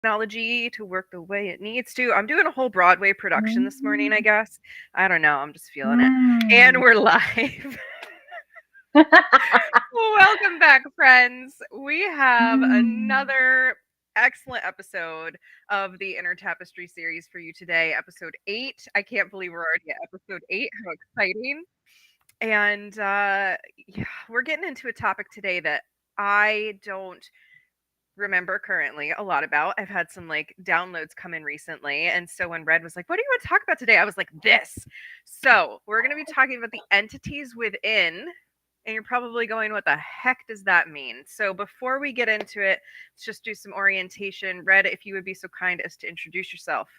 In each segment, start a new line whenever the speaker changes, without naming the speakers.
technology to work the way it needs to. I'm doing a whole Broadway production this morning, I guess. I don't know. I'm just feeling it. And
Mm.
we're live. Welcome back, friends. We have
Mm.
another excellent episode of the Inner Tapestry Series for you today, episode 8. I can't believe we're already at episode 8. How exciting. And yeah, we're getting into a topic today that I don't remember currently a lot about. I've had some like downloads come in recently. And so when Red was like, "What do you want to talk about today?" I was like, "This." So we're going to be talking about the entities within. And you're probably going, "What the heck does that mean?" So before we get into it, let's just do some orientation. Red, if you would be so kind as to introduce yourself.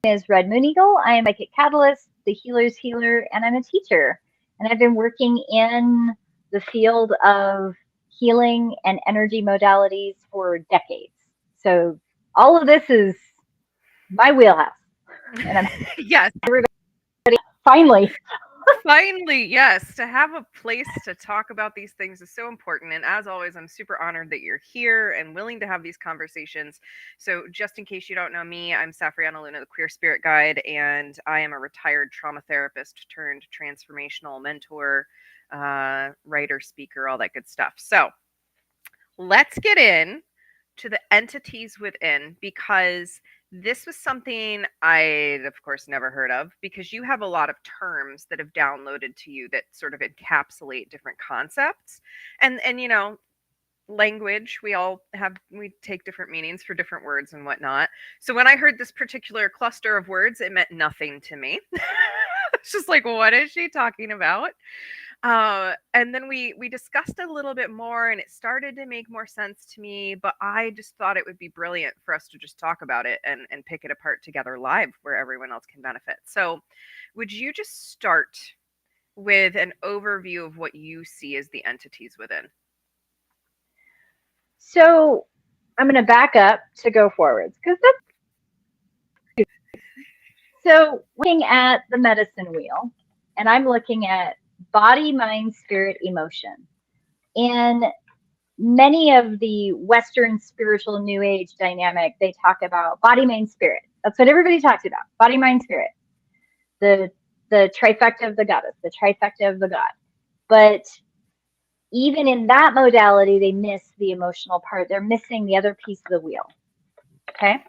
Is Red MoonEagle. I am a psychic catalyst, the healer's healer, and I'm a teacher. And I've been working in the field of healing and energy modalities for decades. So all of this is my wheelhouse. And I'm
Yes,
everybody finally.
finally, yes, to have a place to talk about these things is so important. And as always, I'm super honored that you're here and willing to have these conversations. So, just in case you don't know me, I'm Safrianna and Red, the Queer Spirit Guide, and I am a retired trauma therapist turned transformational mentor, writer, speaker, all that good stuff. So, let's get in to the entities within because this was something I'd, of course, never heard of because you have a lot of terms that have downloaded to you that sort of encapsulate different concepts. And language, we take different meanings for different words and whatnot. So when I heard this particular cluster of words, it meant nothing to me. It's just like, what is she talking about? And then we discussed a little bit more, and it started to make more sense to me. But I just thought it would be brilliant for us to just talk about it and pick it apart together live, where everyone else can benefit. So, would you just start with an overview of what you see as the entities within?
So I'm going to back up to go forwards because that's so looking at the medicine wheel, and I'm looking at body, mind, spirit, emotion. In many of the Western spiritual New Age dynamic, they talk about body, mind, spirit. That's what everybody talks about: body, mind, spirit. The the trifecta of the goddess, the trifecta of the god. But even in that modality, they miss the emotional part. They're missing the other piece of the wheel. Okay,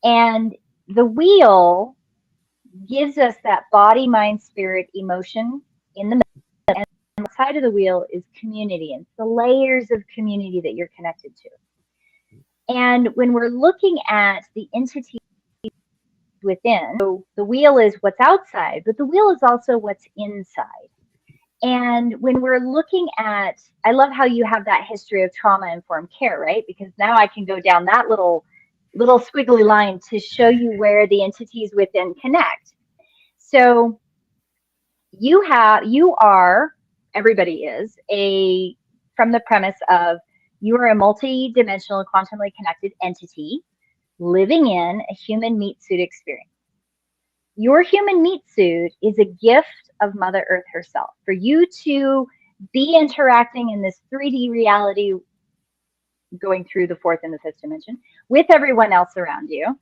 and the wheel gives us that body, mind, spirit, emotion in the middle. And outside of the wheel is community and the layers of community that you're connected to. And when we're looking at the entity within, so the wheel is what's outside, but the wheel is also what's inside. And when we're looking at, I love how you have that history of trauma informed care, right? Because now I can go down that little squiggly line to show you where the entities within connect. So you are, everybody is a, from the premise of you are a multi-dimensional quantumly connected entity living in a human meat suit experience. Your human meat suit is a gift of Mother Earth herself for you to be interacting in this 3D reality, going through the fourth and the fifth dimension with everyone else around you.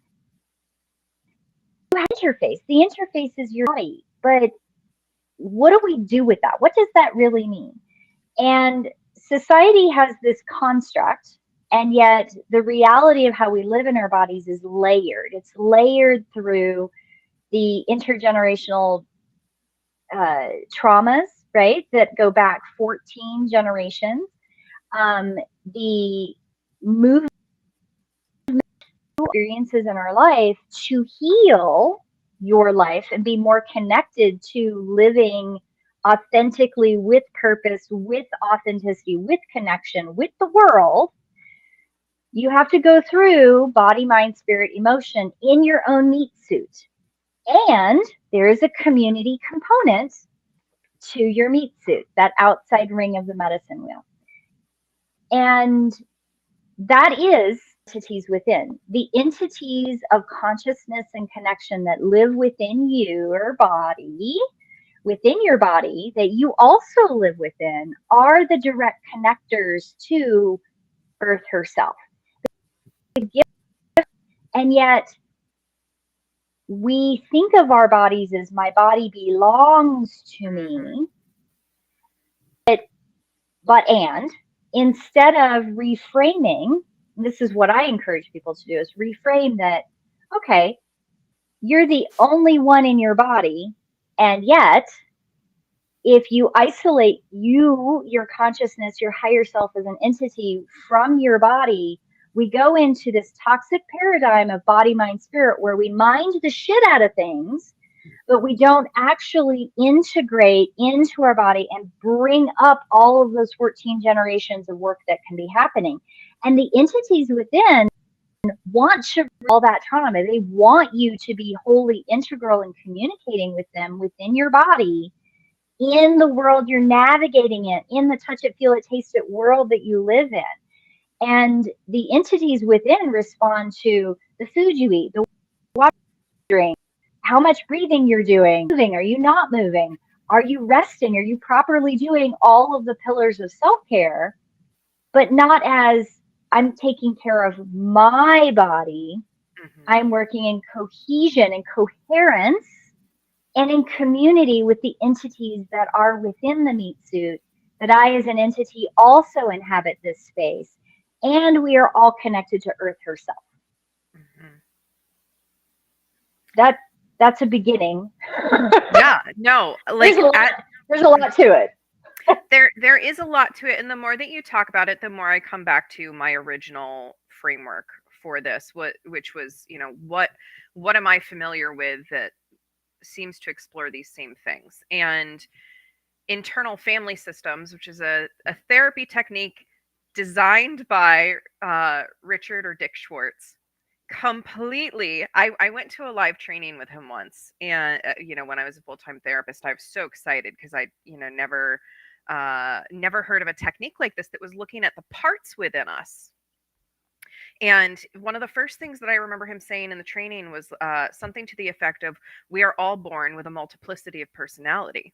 You have interface. The interface is your body, but what do we do with that? What does that really mean? And society has this construct, and yet the reality of how we live in our bodies is layered. It's layered through the intergenerational traumas, right, that go back 14 generations. The movement experiences in our life to heal your life and be more connected to living authentically with purpose, with authenticity, with connection with the world. You have to go through body, mind, spirit, emotion in your own meat suit. And there is a community component to your meat suit, that outside ring of the medicine wheel. And that is entities within. The entities of consciousness and connection that live within your body, that you also live within, are the direct connectors to Earth herself. gift, and yet we think of our bodies as my body belongs to me, and instead of reframing, this is what I encourage people to do, is reframe that, okay, you're the only one in your body, and yet if you isolate your consciousness, your higher self as an entity from your body, we go into this toxic paradigm of body, mind, spirit, where we mind the shit out of things, but we don't actually integrate into our body and bring up all of those 14 generations of work that can be happening. And the entities within want to all that trauma. They want you to be wholly integral in communicating with them within your body, in the world you're navigating in the touch it, feel it, taste it world that you live in. And the entities within respond to the food you eat, the water you drink, how much breathing you're doing. Are you not moving? Are you resting? Are you properly doing all of the pillars of self-care, but not as I'm taking care of my body. I'm working in cohesion and coherence and in community with the entities that are within the meat suit, that I as an entity also inhabit this space. And we are all connected to Earth herself. That's a beginning.
Yeah, no, like
there's a lot to it.
There is a lot to it, and the more that you talk about it, the more I come back to my original framework for this, which was, what am I familiar with that seems to explore these same things. And internal family systems, which is a therapy technique designed by Richard or Dick Schwartz. Completely. I went to a live training with him once, and when I was a full-time therapist, I was so excited because I never heard of a technique like this that was looking at the parts within us. And one of the first things that I remember him saying in the training was something to the effect of, we are all born with a multiplicity of personality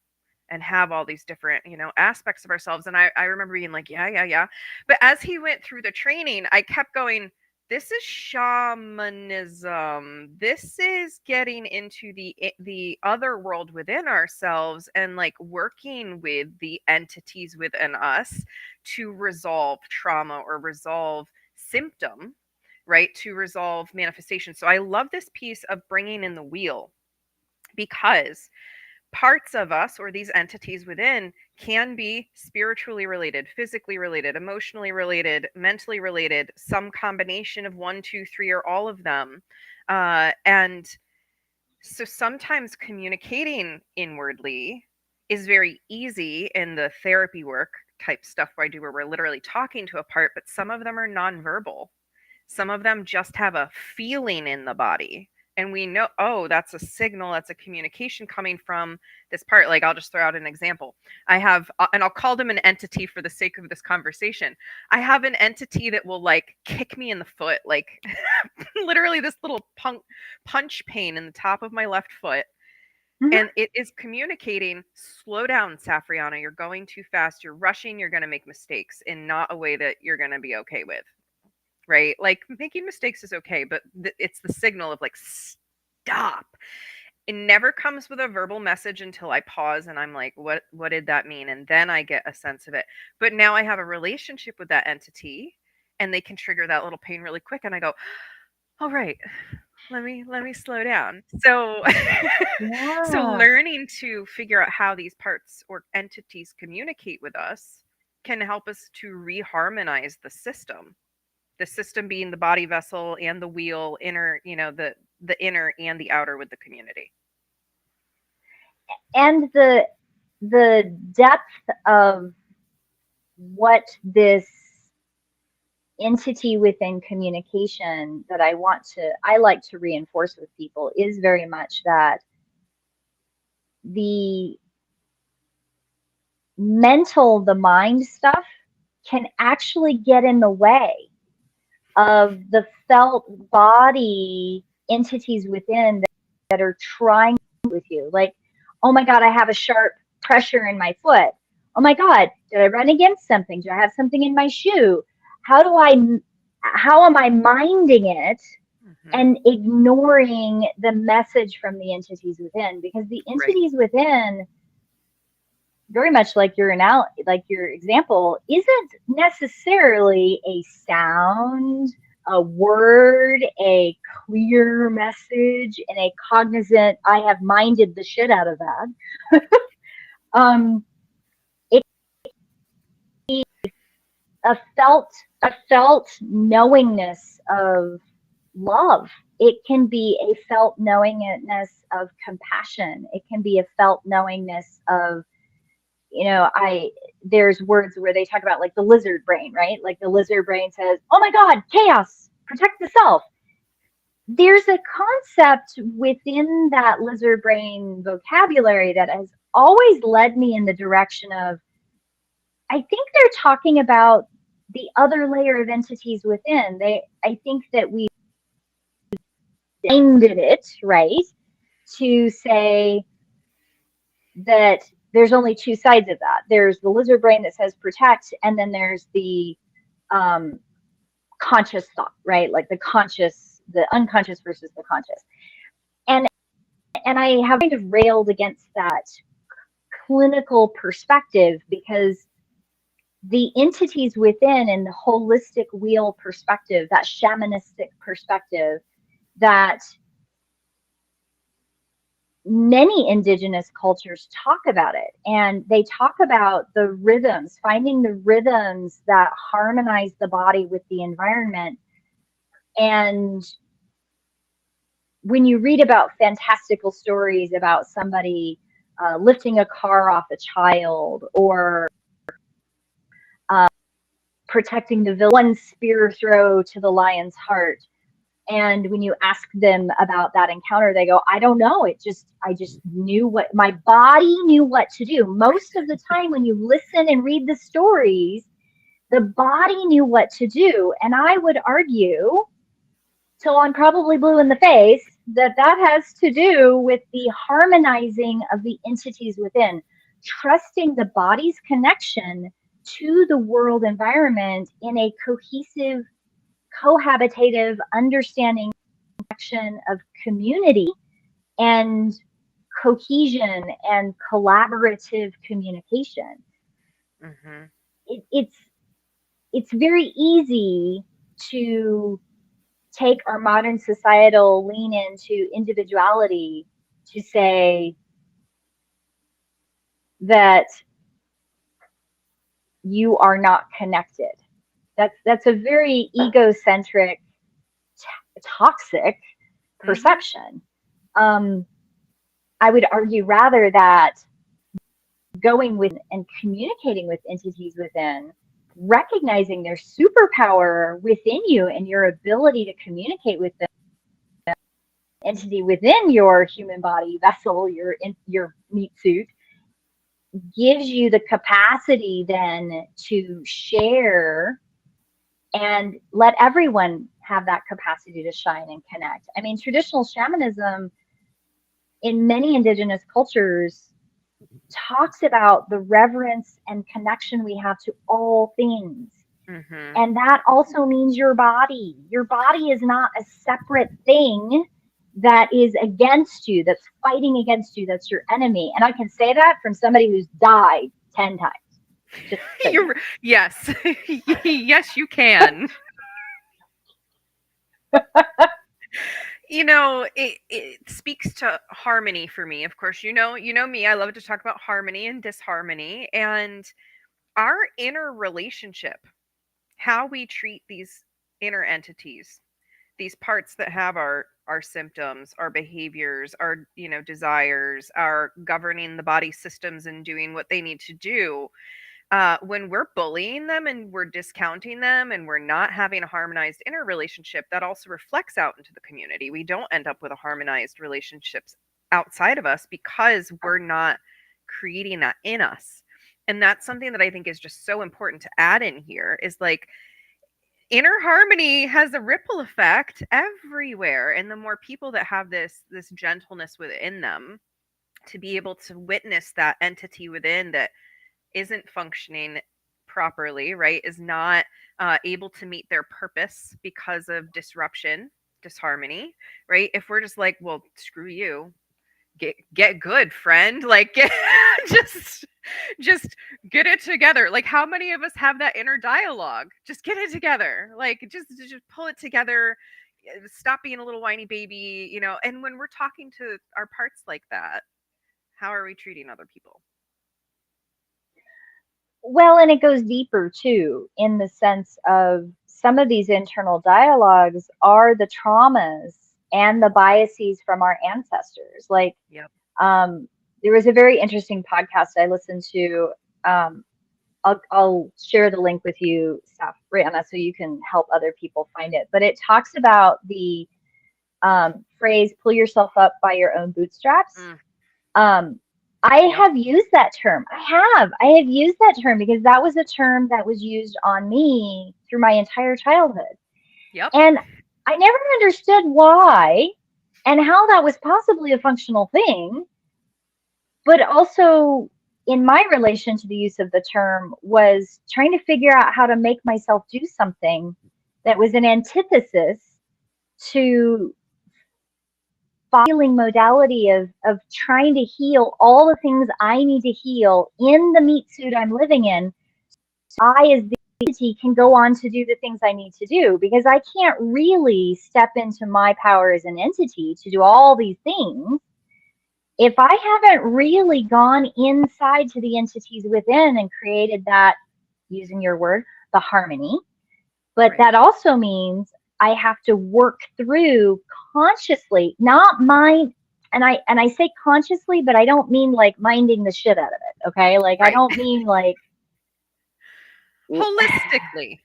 and have all these different, aspects of ourselves. And I remember being like, yeah. But as he went through the training, I kept going, this is shamanism. This is getting into the other world within ourselves and like working with the entities within us to resolve trauma or resolve symptom, right? To resolve manifestation. So I love this piece of bringing in the wheel, because parts of us or these entities within can be spiritually related, physically related, emotionally related, mentally related, some combination of 1, 2, 3, or all of them. And so sometimes communicating inwardly is very easy in the therapy work type stuff I do, where we're literally talking to a part, but some of them are nonverbal. Some of them just have a feeling in the body. And we know, oh, that's a signal, that's a communication coming from this part. Like, I'll just throw out an example. I have, and I'll call them an entity for the sake of this conversation. I have an entity that will like kick me in the foot, like literally this little punch pain in the top of my left foot. Mm-hmm. And it is communicating, slow down, Safrianna, you're going too fast, you're rushing, you're going to make mistakes in not a way that you're going to be okay with. Right? Like, making mistakes is okay, but it's the signal of like, stop. It never comes with a verbal message until I pause and I'm like, what did that mean? And then I get a sense of it. But now I have a relationship with that entity, and they can trigger that little pain really quick. And I go, all right, let me slow down. So, yeah. So learning to figure out how these parts or entities communicate with us can help us to reharmonize the system. The system being the body vessel and the wheel, inner, the inner and the outer with the community.
And the depth of what this entity within communication that I like to reinforce with people is very much that the mind stuff can actually get in the way of the felt body entities within that are trying with you. Like, oh my God, I have a sharp pressure in my foot. Oh my God, did I run against something? Do I have something in my shoe? How do how am I minding it
Hmm.
and ignoring the message from the entities within? Because the
Right.
entities within, very much like like your example, isn't necessarily a sound, a word, a clear message, and a cognizant, I have minded the shit out of that. um, it a felt a felt knowingness of love. It can be a felt knowingness of compassion. It can be a felt knowingness of, I there's words where they talk about like the lizard brain, right? Like the lizard brain says, "Oh my God, chaos, protect the self." There's a concept within that lizard brain vocabulary that has always led me in the direction of, I think they're talking about the other layer of entities within. I think that we ended it, right, to say that there's only two sides of that. There's the lizard brain that says protect, and then there's the um, conscious thought, right? Like the unconscious versus the conscious. And and I have kind of railed against that clinical perspective because the entities within and the holistic wheel perspective, that shamanistic perspective, that many indigenous cultures talk about it, and they talk about the rhythms, finding the rhythms that harmonize the body with the environment. And when you read about fantastical stories about somebody lifting a car off a child, or uh, protecting the villain, one spear throw to the lion's heart, and when you ask them about that encounter, they go, I don't know, I just knew what my body knew what to do. Most of the time when you listen and read the stories, the body knew what to do. And I would argue, till I'm probably blue in the face, that that has to do with the harmonizing of the entities within, trusting the body's connection to the world environment in a cohesive, cohabitative understanding action of community and cohesion and collaborative communication.
Hmm.
It, it's very easy to take our modern societal lean into individuality to say that you are not connected. That's a very egocentric, toxic
Hmm.
perception. Um, I would argue rather that going with and communicating with entities within, recognizing their superpower within you and your ability to communicate with the entity within your human body vessel, your meat suit, gives you the capacity then to share and let everyone have that capacity to shine and connect. I mean, traditional shamanism in many indigenous cultures talks about the reverence and connection we have to all things.
Hmm.
And that also means your body. Your body is not a separate thing that is against you, that's fighting against you, that's your enemy. And I can say that from somebody who's died 10 times, just so you
You're
know.
yes, yes, you can. It speaks to harmony for me. Of course, you know me. I love to talk about harmony and disharmony, and our inner relationship, how we treat these inner entities, these parts that have our symptoms, our behaviors, our desires, are governing the body systems and doing what they need to do. When we're bullying them and we're discounting them and we're not having a harmonized inner relationship, that also reflects out into the community. We don't end up with a harmonized relationships outside of us because we're not creating that in us. And that's something that I think is just so important to add in here, is like inner harmony has a ripple effect everywhere. And the more people that have this gentleness within them, to be able to witness that entity within that isn't functioning properly, right, is not able to meet their purpose because of disruption, disharmony, right? If we're just like, well, screw you, get good, friend, like just just get it together. Like, how many of us have that inner dialogue? Just get it together, like just pull it together. Stop being a little whiny baby, and when we're talking to our parts like that, how are we treating other people?
Well, and it goes deeper too, in the sense of some of these internal dialogues are the traumas and the biases from our ancestors. Like,
Yep.
um, there was a very interesting podcast I listened to. Um, I'll share the link with you, Safrianna, so you can help other people find it. But it talks about the phrase "pull yourself up by your own bootstraps."
Mm,
Um, I
yep.
have used that term. I have used that term because that was a term that was used on me through my entire childhood.
Yep.
And I never understood why and how that was possibly a functional thing. But also, in my relation to the use of the term, was trying to figure out how to make myself do something that was an antithesis to healing modality of trying to heal all the things I need to heal in the meat suit I'm living in. I, as the entity, can go on to do the things I need to do because I can't really step into my power as an entity to do all these things if I haven't really gone inside to the entities within and created that, using your word, the harmony. But
Right.
that also means I have to work through consciously, not mind. And I say consciously, but I don't mean like minding the shit out of it. Okay. Like I
Right.
don't mean like
Holistically.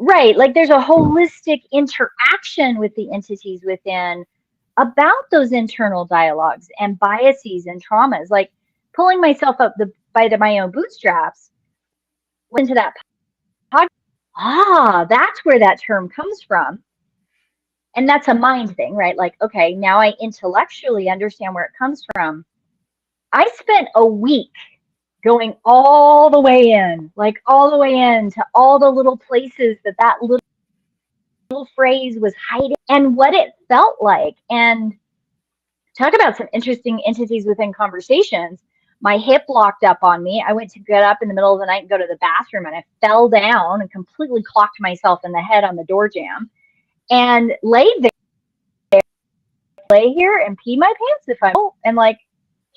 right. Like there's a holistic interaction with the entities within about those internal dialogues and biases and traumas. Like pulling myself up my own bootstraps into that podcast. That's where that term comes from. And that's a mind thing, right? Like, okay, now I intellectually understand where it comes from. I spent a week going all the way in, like all the way in to all the little places that little phrase was hiding and what it felt like. And talk about some interesting entities within conversations. My hip locked up on me. I went to get up in the middle of the night and go to the bathroom, and I fell down and completely clocked myself in the head on the door jamb and laid there, lay here and pee my pants if I want. And like,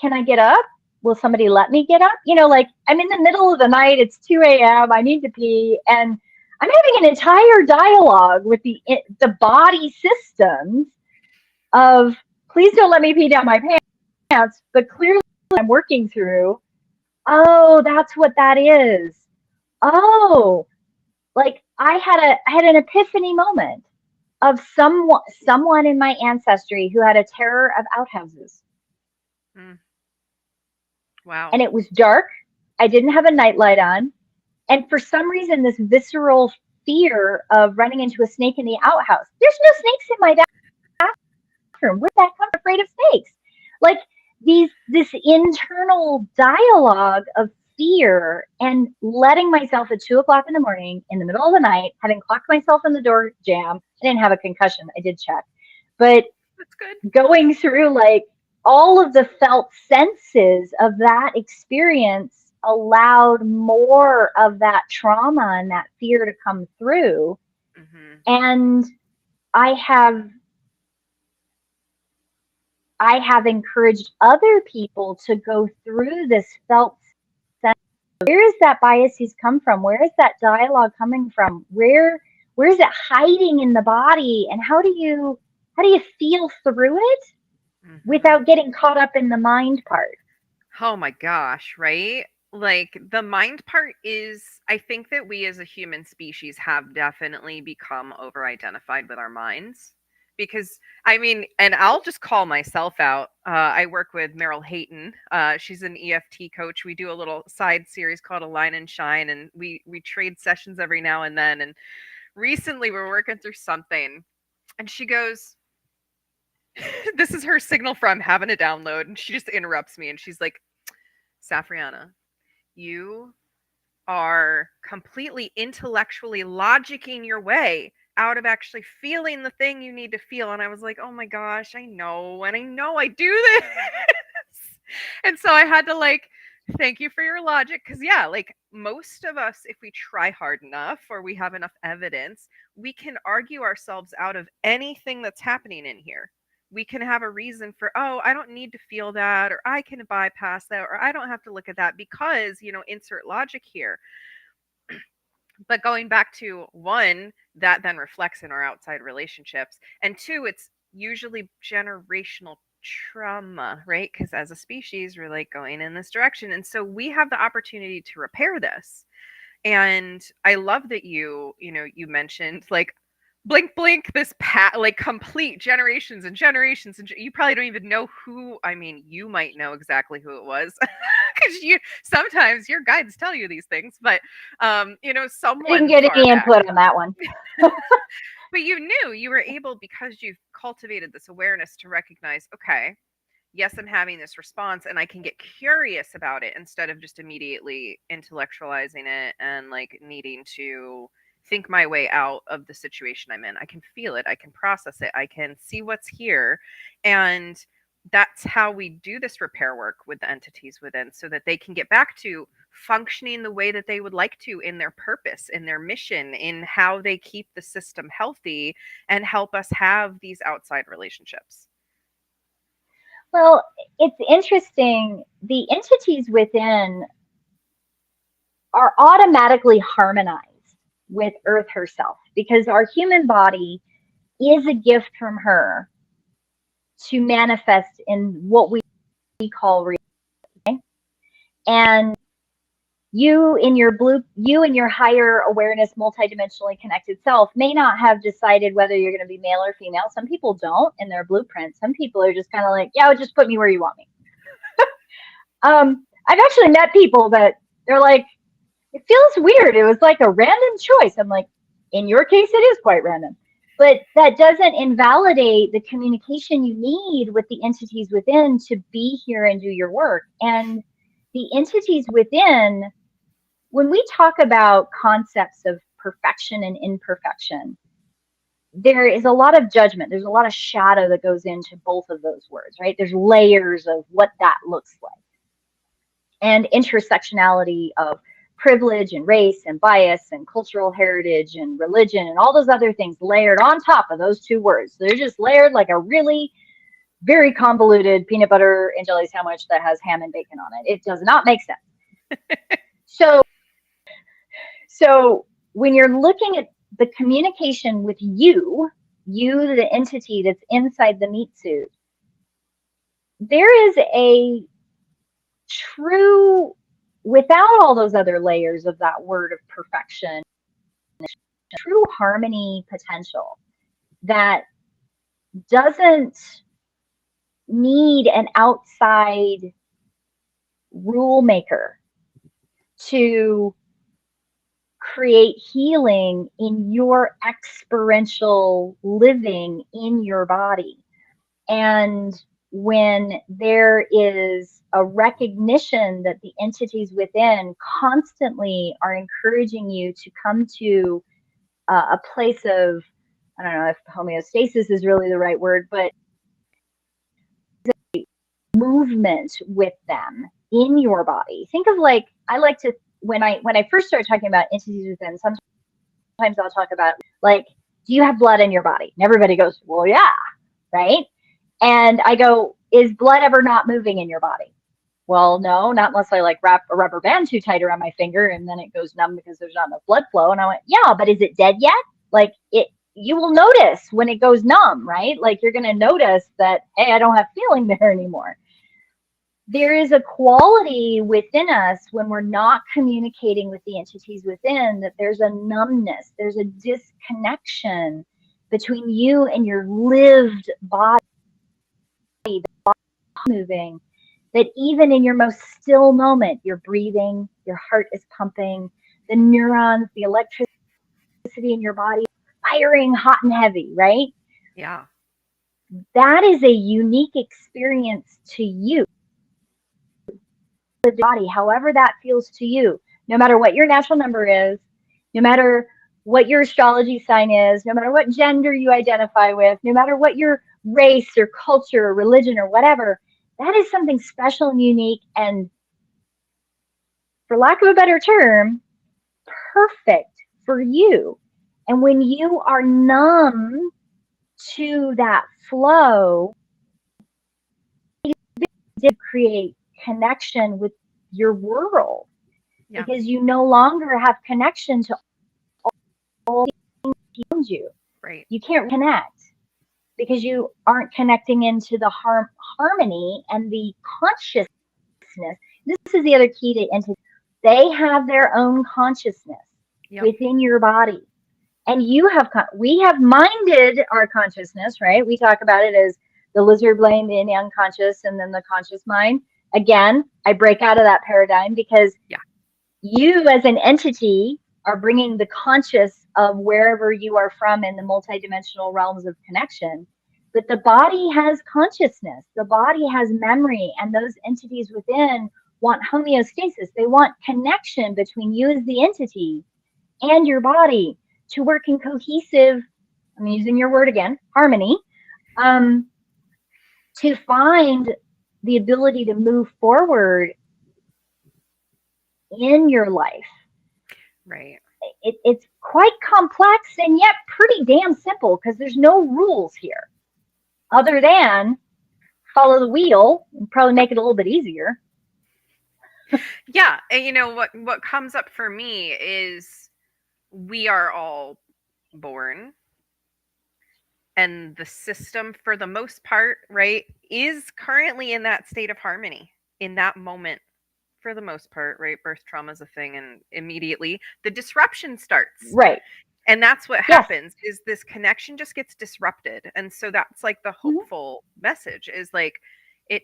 can I get up? Will somebody let me get up? Like I'm in the middle of the night. It's 2 a.m. I need to pee. And I'm having an entire dialogue with the body systems of please don't let me pee down my pants. But clearly I'm working through, oh, that's what that is. Oh, like I had an epiphany moment of someone in my ancestry who had a terror of outhouses.
Mm, wow.
And it was dark. I didn't have a nightlight on. And for some reason, this visceral fear of running into a snake in the outhouse. There's no snakes in my bathroom. Where'd that come? I'm afraid of snakes. Like this internal dialogue of fear and letting myself at 2 o'clock in the morning in the middle of the night, having clocked myself in the door jam. I didn't have a concussion. I did check. But
That's good.
going through like all of the felt senses of that experience allowed more of that trauma and that fear to come through.
Hmm.
And I have I have encouraged other people to go through this felt sense. Where is that biases come from? Where is that dialogue coming from? Where is it hiding in the body? And how do you feel through it
Hmm.
without getting caught up in the mind part?
Oh my gosh, right? Like, the mind part is, I think that we as a human species have definitely become over identified with our minds. Because, I mean, and I'll just call myself out. I work with Meryl Hayton. She's an EFT coach. We do a little side series called Align and Shine, and we trade sessions every now and then. And recently we're working through something, and she goes, this is her signal from having a download, and she just interrupts me, and she's like, Safriana, you are completely intellectually logicking your way out of actually feeling the thing you need to feel. And I was like, oh my gosh, I know. And I know I do this. And so I had to like, thank you for your logic. Cause yeah, like most of us, if we try hard enough or we have enough evidence, we can argue ourselves out of anything that's happening in here. We can have a reason for, oh, I don't need to feel that, or I can bypass that, or I don't have to look at that because, insert logic here. But going back to one, that then reflects in our outside relationships. And two, it's usually generational trauma, right? Because as a species, we're like going in this direction. And so we have the opportunity to repair this. And I love that you mentioned like blink blink this like complete generations and generations and you probably don't even know who. I mean, you might know exactly who it was because you sometimes your guides tell you these things, but
I didn't
someone
get
far
any
back.
input on that one.
But you knew you were able because you've cultivated this awareness to recognize, okay, yes, I'm having this response and I can get curious about it instead of just immediately intellectualizing it and like needing to think my way out of the situation I'm in. I can feel it, I can process it, I can see what's here. And that's how we do this repair work with the entities within so that they can get back to functioning the way that they would like to in their purpose, in their mission, in how they keep the system healthy and help us have these outside relationships.
Well, it's interesting. The entities within are automatically harmonized with Earth herself because our human body is a gift from her to manifest in what we call reality. And you in your higher awareness, multidimensionally connected self may not have decided whether you're going to be male or female. Some people don't in their blueprint. Some people are just kind of like, yeah, just put me where you want me. I've actually met people that they're like, it feels weird. It was like a random choice. I'm like, in your case, it is quite random. But that doesn't invalidate the communication you need with the entities within to be here and do your work. And the entities within, when we talk about concepts of perfection and imperfection, there is a lot of judgment. There's a lot of shadow that goes into both of those words, right? There's layers of what that looks like and intersectionality of privilege and race and bias and cultural heritage and religion and all those other things layered on top of those two words. They're just layered like a really very convoluted peanut butter and jelly sandwich that has ham and bacon on it. It does not make sense. So when you're looking at the communication with you, the entity that's inside the meat suit, there is a true, without all those other layers of that word of perfection, true harmony potential that doesn't need an outside rule maker to create healing in your experiential living in your body. And when there is a recognition that the entities within constantly are encouraging you to come to a place of, I don't know if homeostasis is really the right word, but movement with them in your body. Think of like, I like to, when I first started talking about entities within, sometimes I'll talk about like, do you have blood in your body? And everybody goes, well, yeah, right? And I go, is blood ever not moving in your body? Well, no, not unless I like wrap a rubber band too tight around my finger and then it goes numb because there's not enough blood flow. And I went, yeah, but is it dead yet? Like you will notice when it goes numb, right? Like you're going to notice that, hey, I don't have feeling there anymore. There is a quality within us when we're not communicating with the entities within that there's a numbness, there's a disconnection between you and your lived body, the body moving, that even in your most still moment, you're breathing, your heart is pumping, the neurons, the electricity in your body firing hot and heavy, right?
Yeah.
That is a unique experience to you. The body, however that feels to you. no matter what your natural number is, no matter what your astrology sign is, no matter what gender you identify with, no matter what your race or culture or religion or whatever, that is something special and unique and, for lack of a better term, perfect for you. And when you are numb to that flow, you create connection with your world
Yeah.
because you no longer have connection to all around you.
Right.
You can't connect because you aren't connecting into the harmony and the consciousness. This is the other key to entities. They have their own consciousness
Yep.
within your body. And you have, we have minded our consciousness, right? We talk about it as the lizard brain, the unconscious, and then the conscious mind. Again, I break out of that paradigm because you as an entity are bringing the conscious of wherever you are from in the multidimensional realms of connection. But the body has consciousness, the body has memory, and those entities within want homeostasis. They want connection between you as the entity and your body to work in cohesive, I'm using your word again, harmony, to find the ability to move forward in your life.
Right.
It's quite complex and yet pretty damn simple because there's no rules here other than follow the wheel and probably make it a little bit easier.
Yeah, and you know what comes up for me is we are all born, and the system for the most part, right, is currently in that state of harmony in that moment for the most part, right? Birth trauma is a thing, and immediately the disruption starts.
Right.
And that's what
Yes.
happens is this connection just gets disrupted. And so that's like the hopeful message is like it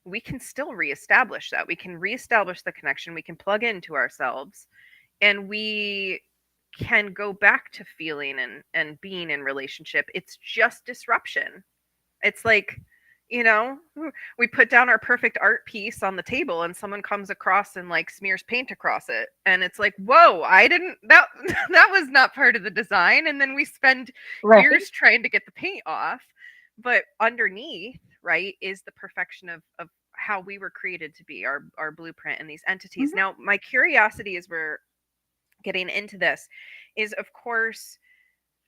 we can still reestablish that. We can reestablish the connection. We can plug into ourselves and we can go back to feeling and being in relationship. It's just disruption. It's like, you know, we put down our perfect art piece on the table and someone comes across and like smears paint across it. And it's like, whoa, I didn't that that was not part of the design. And then we spend years trying to get the paint off. But underneath, right, is the perfection of how we were created to be, our blueprint and these entities. Now, my curiosity as we're getting into this is, of course,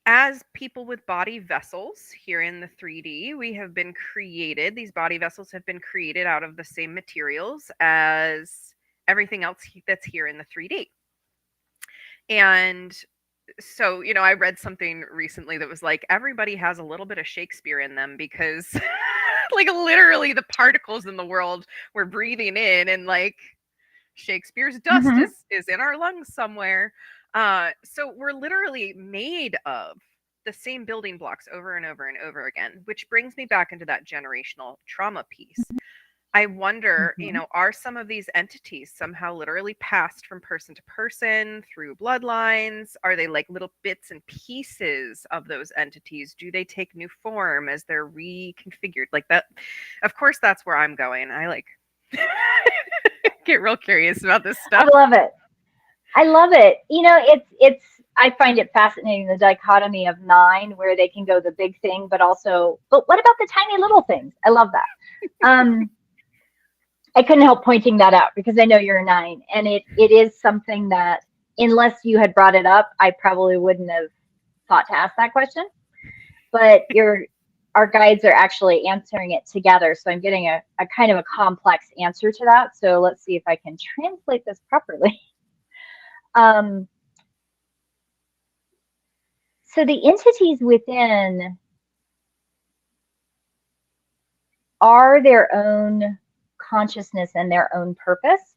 as people with body vessels here in the 3D, we have been created, these body vessels have been created out of the same materials as everything else that's here in the 3D. And so, you know, I read something recently that was like, everybody has a little bit of Shakespeare in them because, like, literally the particles in the world we're breathing in, and like Shakespeare's dust is in our lungs somewhere. So we're literally made of the same building blocks over and over and over again, which brings me back into that generational trauma piece. I wonder, you know, are some of these entities somehow literally passed from person to person through bloodlines? Are they like little bits and pieces of those entities? Do they take new form as they're reconfigured? Like that, of course, that's where I'm going. I like get real curious about this stuff.
I love it. I love it. You know, it's I find it fascinating, the dichotomy of 9 where they can go the big thing, but also, but what about the tiny little things? I love that. I couldn't help pointing that out because I know you're a 9, and it is something that, unless you had brought it up, I probably wouldn't have thought to ask that question. But our guides are actually answering it together, so I'm getting a kind of a complex answer to that. So let's see if I can translate this properly. So the entities within are their own consciousness and their own purpose,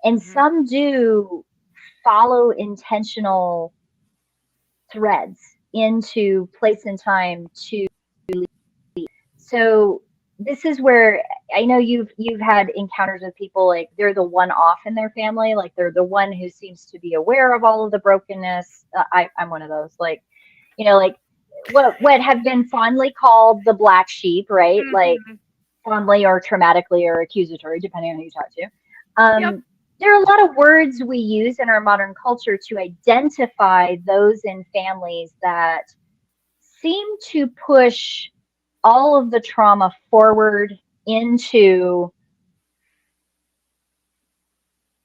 and some do follow intentional threads into place and time to lead. So this is where I know you've had encounters with people like they're the one off in their family, like they're the one who seems to be aware of all of the brokenness. I'm one of those, like, you know, like what have been fondly called the black sheep, right? Like fondly or traumatically or accusatory, depending on who you talk to. there are a lot of words we use in our modern culture to identify those in families that seem to push all of the trauma forward into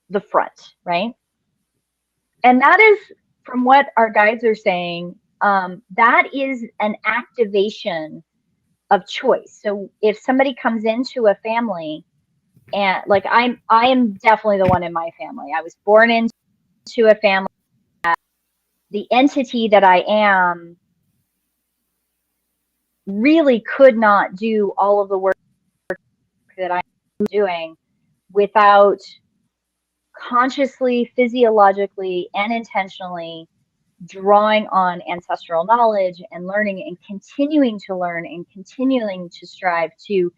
the front, right? And that is, from what our guides are saying, that is an activation of choice. So if somebody comes into a family, and like I am definitely the one in my family. I was born into a family that the entity that I am really could not do all of the work that I'm doing without consciously, physiologically, and intentionally drawing on ancestral knowledge and learning and continuing to learn and continuing to strive to.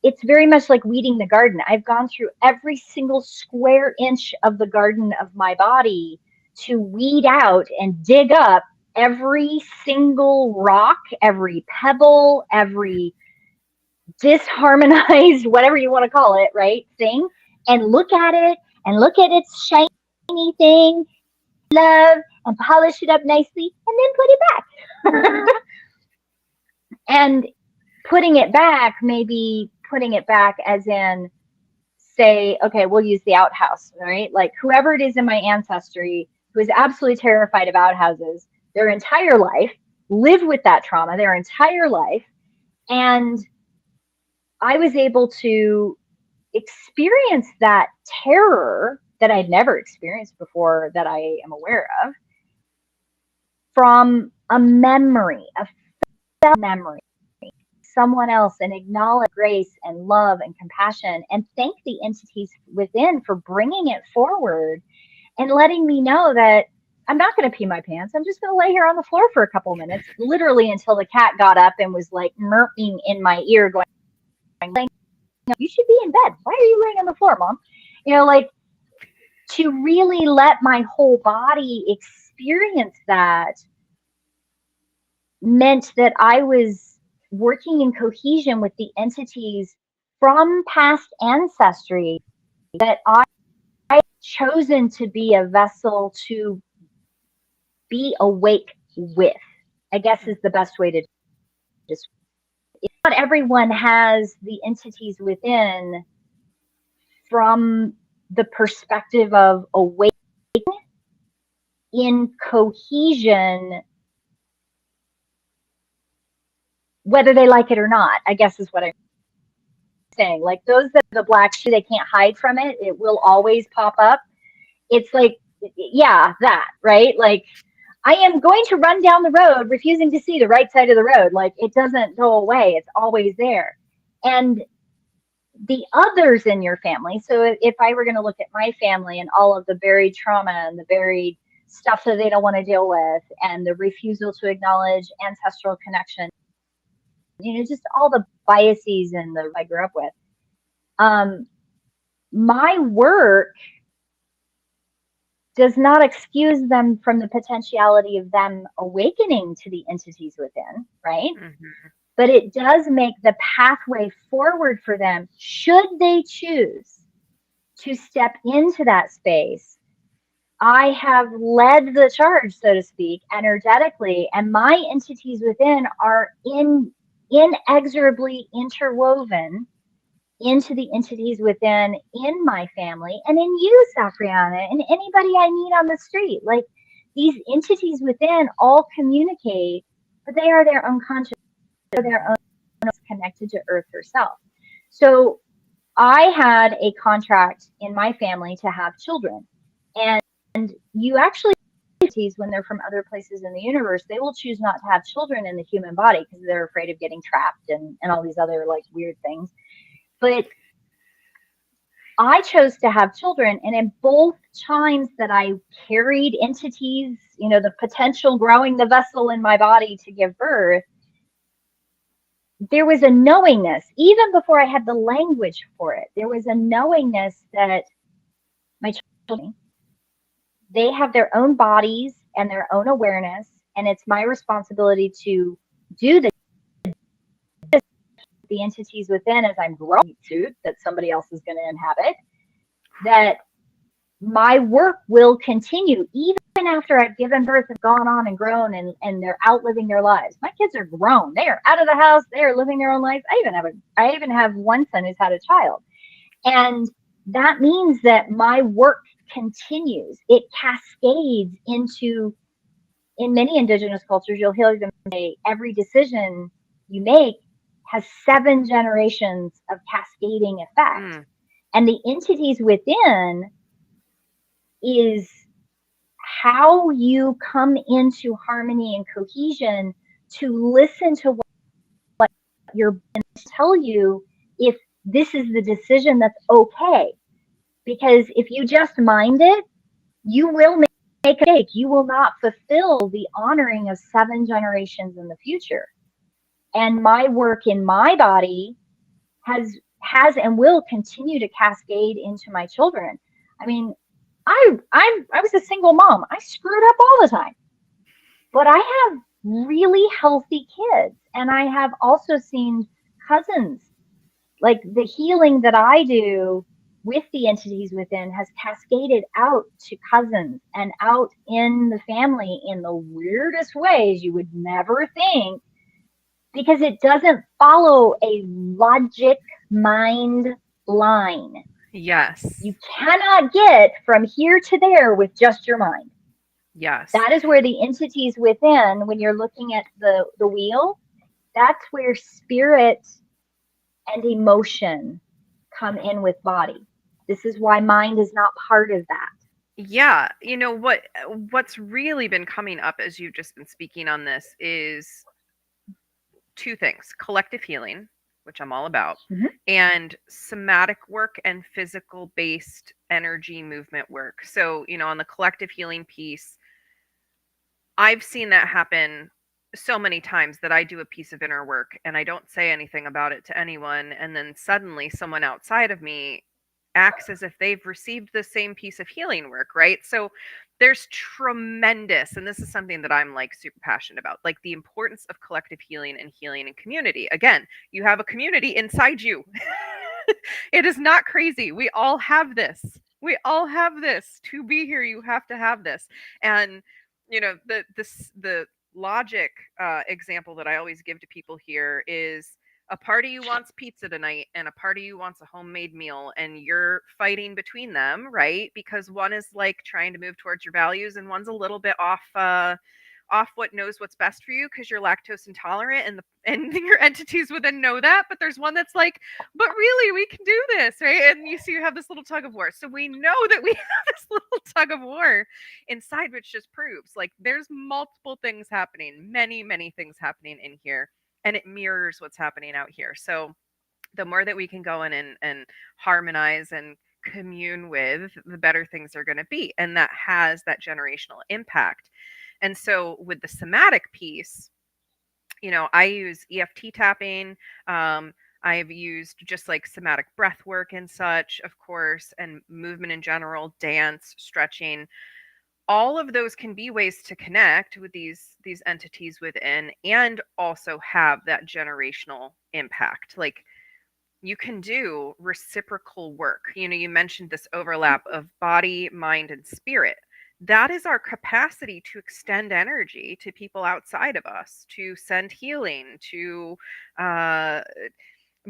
It's very much like weeding the garden. I've gone through every single square inch of the garden of my body to weed out and dig up every single rock, every pebble, every disharmonized, whatever you want to call it, right, thing, and look at it and look at its shiny thing, love, and polish it up nicely, and then put it back. And putting it back, maybe putting it back as in, say, okay, we'll use the outhouse, right? Like whoever it is in my ancestry who is absolutely terrified of outhouses their entire life, lived with that trauma their entire life, and I was able to experience that terror that I'd never experienced before that I am aware of from a memory, a felt memory, someone else, and acknowledge grace and love and compassion and thank the entities within for bringing it forward and letting me know that I'm not going to pee my pants. I'm just going to lay here on the floor for a couple minutes, literally until the cat got up and was like murking in my ear going, you should be in bed. Why are you laying on the floor, Mom? You know, like to really let my whole body experience that meant that I was working in cohesion with the entities from past ancestry that I chosen to be a vessel to be awake with, I guess is the best way to describe it. Not everyone has the entities within from the perspective of awake in cohesion, whether they like it or not, I guess is what I'm saying. Like those that are the black sheep, they can't hide from it. It will always pop up. It's like, yeah, that, right? Like I am going to run down the road, refusing to see the right side of the road. Like it doesn't go away. It's always there. And the others in your family. So if I were going to look at my family and all of the buried trauma and the buried stuff that they don't want to deal with and the refusal to acknowledge ancestral connection, you know, just all the biases and the I grew up with. My work does not excuse them from the potentiality of them awakening to the entities within, right? Mm-hmm. But it does make the pathway forward for them, should they choose to step into that space. I have led the charge, so to speak, energetically, and my entities within are inexorably interwoven into the entities within in my family and in you, Safrianna, and anybody I meet on the street. Like these entities within all communicate, but they are their own conscious, their own connected to Earth herself. So I had a contract in my family to have children, and you actually when they're from other places in the universe, they will choose not to have children in the human body because they're afraid of getting trapped and all these other like weird things. But I chose to have children, and in both times that I carried entities, you know, the potential growing the vessel in my body to give birth, there was a knowingness, even before I had the language for it, there was a knowingness that my children, they have their own bodies and their own awareness, and it's my responsibility to do the entities within as I'm growing suit that somebody else is going to inhabit. that my work will continue even after I've given birth and gone on and grown and they're out living their lives. My kids are grown. They are out of the house. They are living their own lives. I even have one son who's had a child. And that means that my work continues. It cascades into, in many indigenous cultures, you'll hear them say every decision you make has 7 generations of cascading effect.
Mm.
And the entities within is how you come into harmony and cohesion to listen to what your tell you if this is the decision that's okay. Because if you just mind it, you will make a mistake. You will not fulfill the honoring of 7 generations in the future. And my work in my body has and will continue to cascade into my children. I mean, I was a single mom. I screwed up all the time. But I have really healthy kids. And I have also seen cousins. Like the healing that I do with the entities within has cascaded out to cousins and out in the family in the weirdest ways you would never think, because it doesn't follow a logic mind line.
Yes.
You cannot get from here to there with just your mind.
Yes.
That is where the entities within, when you're looking at the wheel, that's where spirit and emotion come in with body. This is why mind is not part of that.
Yeah, what's really been coming up as you've just been speaking on this is two things: collective healing, which I'm all about,
Mhm.
and somatic work and physical based energy movement work. So, on the collective healing piece, I've seen that happen so many times that I do a piece of inner work and I don't say anything about it to anyone. And then suddenly someone outside of me acts as if they've received the same piece of healing work, right? So there's tremendous, and this is something that I'm like super passionate about, like the importance of collective healing and healing in community. Again, you have a community inside you. It is not crazy. We all have this. We all have this. To be here, you have to have this. And the logic example that I always give to people here is a part of you wants pizza tonight and a part of you wants a homemade meal, and you're fighting between them, right? Because one is like trying to move towards your values and one's a little bit off what knows what's best for you because you're lactose intolerant, and your entities within know that, but there's one that's like, but really we can do this, right? And you see you have this little tug of war. So we know that we have this little tug of war inside, which just proves like there's multiple things happening, many things happening in here, and it mirrors what's happening out here. So the more that we can go in and harmonize and commune with, the better things are going to be, and that has that generational impact. And so with the somatic piece, I use EFT tapping. I've used just like somatic breath work and such, of course, and movement in general, dance, stretching. All of those can be ways to connect with these entities within and also have that generational impact. Like you can do reciprocal work. You mentioned this overlap of body, mind, and spirit. That is our capacity to extend energy to people outside of us, to send healing, to uh,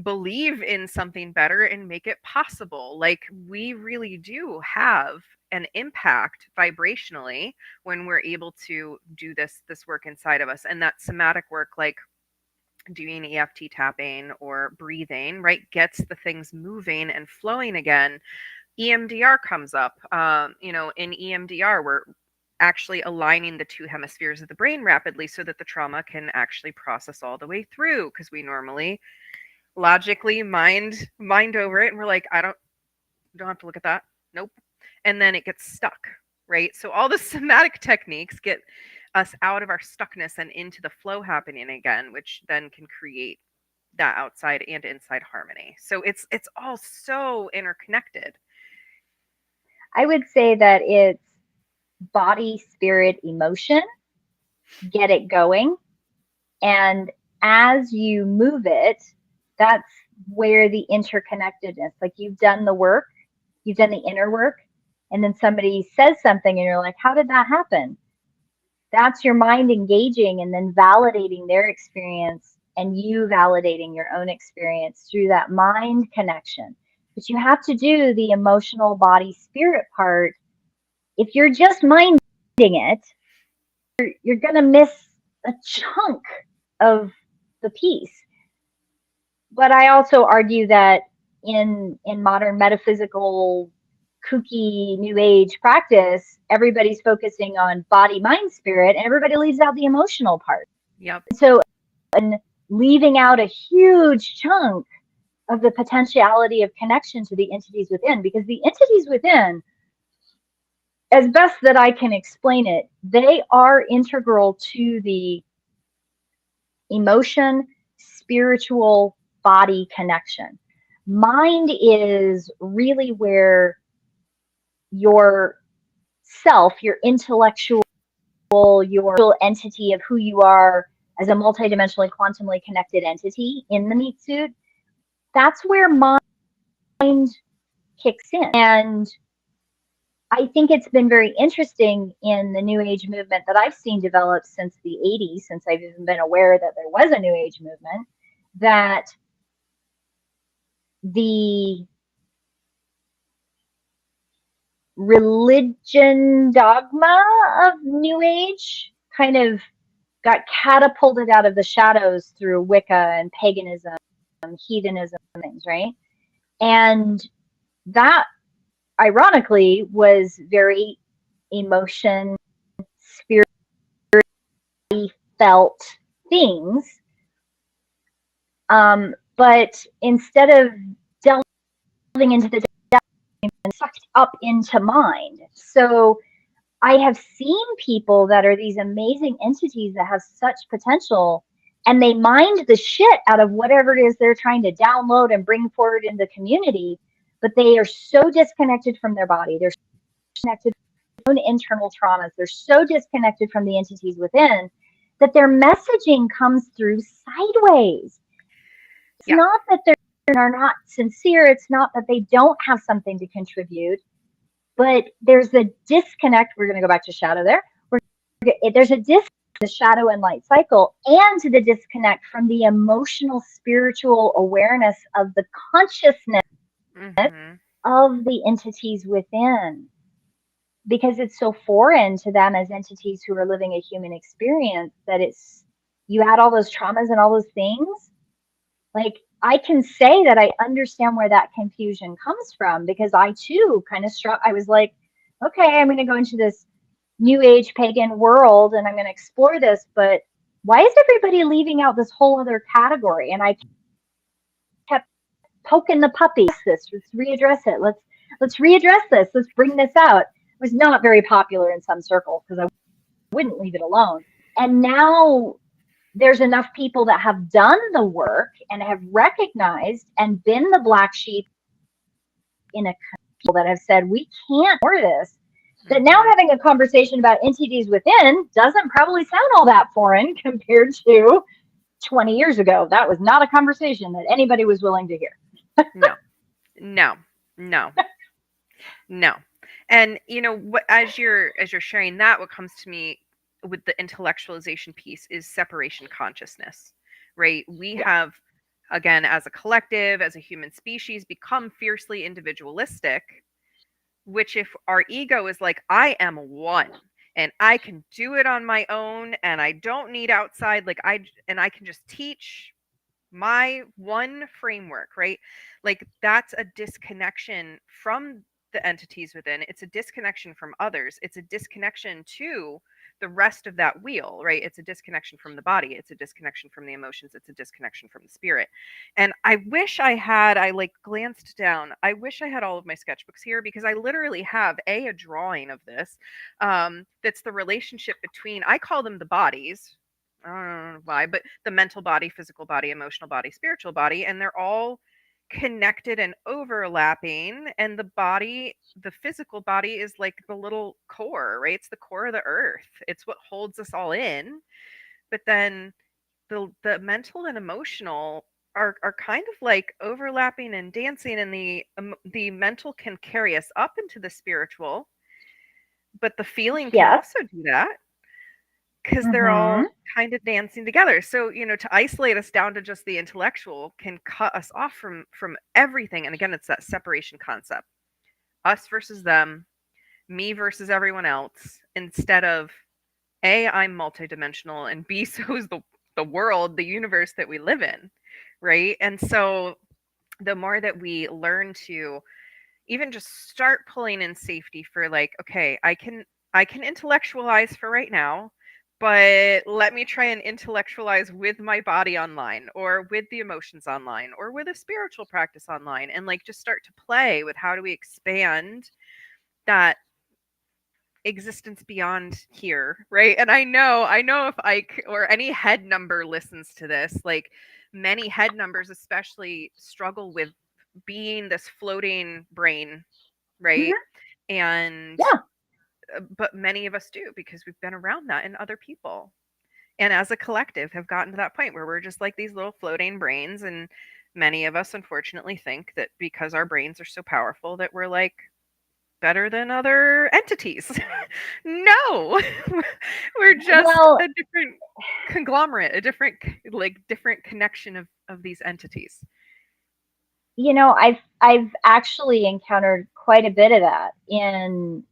believe in something better and make it possible. Like we really do have an impact vibrationally when we're able to do this work inside of us. And that somatic work, like doing EFT tapping or breathing, right, gets the things moving and flowing again. EMDR comes up. In EMDR, we're actually aligning the two hemispheres of the brain rapidly so that the trauma can actually process all the way through, because we normally logically mind over it and we're like, I don't have to look at that. Nope. And then it gets stuck, right? So all the somatic techniques get us out of our stuckness and into the flow happening again, which then can create that outside and inside harmony. So it's all so interconnected.
I would say that it's body, spirit, emotion, get it going. And as you move it, that's where the interconnectedness, like you've done the work, you've done the inner work, and then somebody says something and you're like, how did that happen? That's your mind engaging and then validating their experience and you validating your own experience through that mind connection. But you have to do the emotional body spirit part. If you're just minding it, you're going to miss a chunk of the piece. But I also argue that in modern metaphysical kooky new age practice, everybody's focusing on body, mind, spirit, and everybody leaves out the emotional part.
Yep.
So, and leaving out a huge chunk of the potentiality of connection to the entities within, because the entities within, as best that I can explain it, they are integral to the emotion, spiritual, body connection. Mind is really where your self, your intellectual, your entity of who you are as a multidimensionally quantumly connected entity in the meat suit, that's where mind kicks in. And I think it's been very interesting in the New Age movement that I've seen develop since the 80s, since I've even been aware that there was a New Age movement, that the religion dogma of New Age kind of got catapulted out of the shadows through Wicca and paganism, heathenism, things, right? And that, ironically, was very emotion, spirit, felt things. But instead of delving into the and sucked up into mind. So I have seen people that are these amazing entities that have such potential, and they mind the shit out of whatever it is they're trying to download and bring forward in the community, but they are so disconnected from their body. They're connected to their own internal traumas. They're so disconnected from the entities within that their messaging comes through sideways. It's
Yeah.
not that they're not sincere. It's not that they don't have something to contribute, but there's a disconnect. We're going to go back to shadow there. There's a disconnect, the shadow and light cycle, and the disconnect from the emotional, spiritual awareness of the consciousness
Mm-hmm.
of the entities within, because it's so foreign to them as entities who are living a human experience that it's, you add all those traumas and all those things. Like, I can say that I understand where that confusion comes from, because I too kind of struck. I was like, okay, I'm going to go into this new age pagan world and I'm going to explore this, but why is everybody leaving out this whole other category? And I kept poking the puppy. Let's readdress it. Let's readdress this. Let's bring this out. It was not very popular in some circles because I wouldn't leave it alone. And now there's enough people that have done the work and have recognized and been the black sheep in a country that have said, we can't ignore this. That now having a conversation about entities within doesn't probably sound all that foreign compared to 20 years ago. That was not a conversation that anybody was willing to hear.
No, no, no, no. And what, as you're sharing that, what comes to me with the intellectualization piece is separation consciousness, right? We
Yeah.
have, again, as a collective, as a human species, become fiercely individualistic, which if our ego is like, I am one and I can do it on my own and I don't need outside, like I can just teach my one framework, right? Like that's a disconnection from the entities within. It's a disconnection from others. It's a disconnection to the rest of that wheel, right? It's a disconnection from the body. It's a disconnection from the emotions. It's a disconnection from the spirit. And I wish I like glanced down. I wish I had all of my sketchbooks here because I literally have a drawing of this. That's the relationship between, I call them the bodies, I don't know why, but the mental body, physical body, emotional body, spiritual body, and they're all connected and overlapping. And the body, the physical body, is like the little core, right? It's the core of the earth. It's what holds us all in. But then the mental and emotional are kind of like overlapping and dancing, and the mental can carry us up into the spiritual, but the feeling can
Yes.
also do that because they're
Mm-hmm.
all kind of dancing together. So, to isolate us down to just the intellectual can cut us off from everything. And again, it's that separation concept. Us versus them, me versus everyone else, instead of A, I'm multidimensional, and B, so is the world, the universe that we live in, right? And so the more that we learn to even just start pulling in safety for, like, okay, I can intellectualize for right now, but let me try and intellectualize with my body online, or with the emotions online, or with a spiritual practice online, and like just start to play with how do we expand that existence beyond here, right? And I know if Ike or any head number listens to this, like many head numbers especially struggle with being this floating brain, right?
Mm-hmm.
And
Yeah.
but many of us do because we've been around that in other people. And as a collective have gotten to that point where we're just like these little floating brains, and many of us unfortunately think that because our brains are so powerful that we're like better than other entities. No. We're just
Well,
a different conglomerate, a different different connection of these entities.
I've actually encountered quite a bit of that and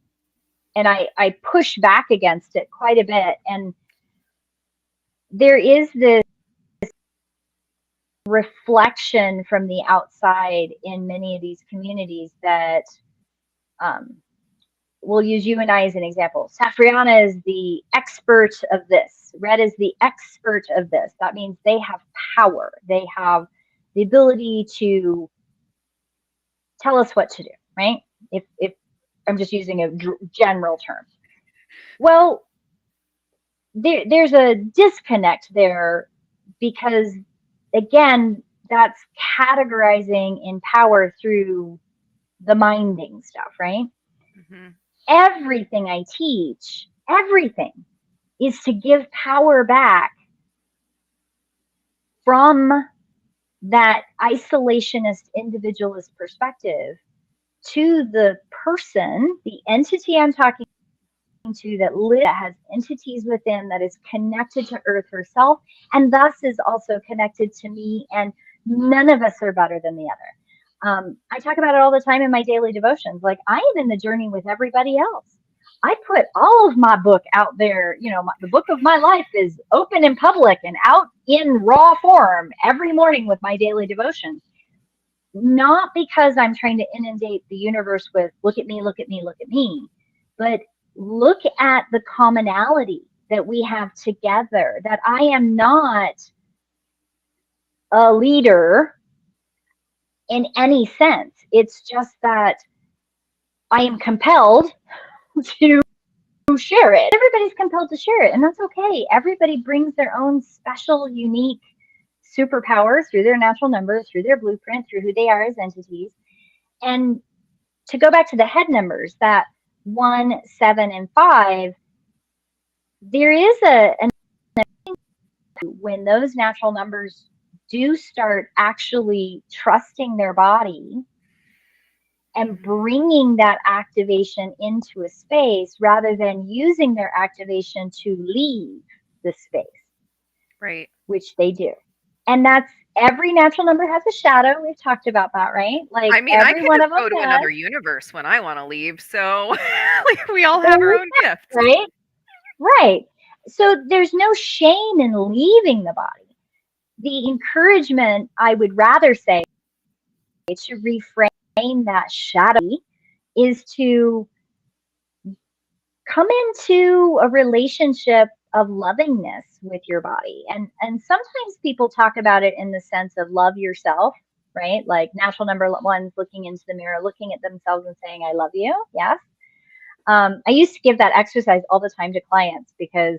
I push back against it quite a bit. And there is this reflection from the outside in many of these communities that um, we'll use you and I as an example. Safrianna is the expert of this. Red is the expert of this. That means they have power. They have the ability to tell us what to do, right? If I'm just using a general term. Well, there's a disconnect there because again, that's categorizing in power through the minding stuff, right?
Hmm.
Everything I teach, everything is to give power back from that isolationist individualist perspective to the person, the entity I'm talking to that lives, that has entities within, that is connected to Earth herself, and thus is also connected to me. And none of us are better than the other. I talk about it all the time in my daily devotions. Like, I am in the journey with everybody else. I put all of my book out there. The book of my life is open in public and out in raw form every morning with my daily devotions. Not because I'm trying to inundate the universe with look at me, look at me, look at me, but look at the commonality that we have together, that I am not a leader in any sense. It's just that I am compelled to share it. Everybody's compelled to share it, and that's okay. Everybody brings their own special, unique superpower through their natural number, through their blueprint, through who they are as entities. And to go back to the head numbers, that 1, 7, and 5, there is an when those natural numbers do start actually trusting their body and bringing that activation into a space rather than using their activation to leave the space,
Right.
which they do. And that's every natural number has a shadow. We've talked about that, right? Like
I mean, I
every
can
one
just
of us
go to
has.
another universe when I want to leave. So, like, we all have our own gifts.
Right? Right. So there's no shame in leaving the body. The encouragement, I would rather say, to reframe that shadow is to come into a relationship of lovingness with your body. And sometimes people talk about it in the sense of love yourself, right? Like natural number one's looking into the mirror, looking at themselves and saying, I love you. Yes. I used to give that exercise all the time to clients because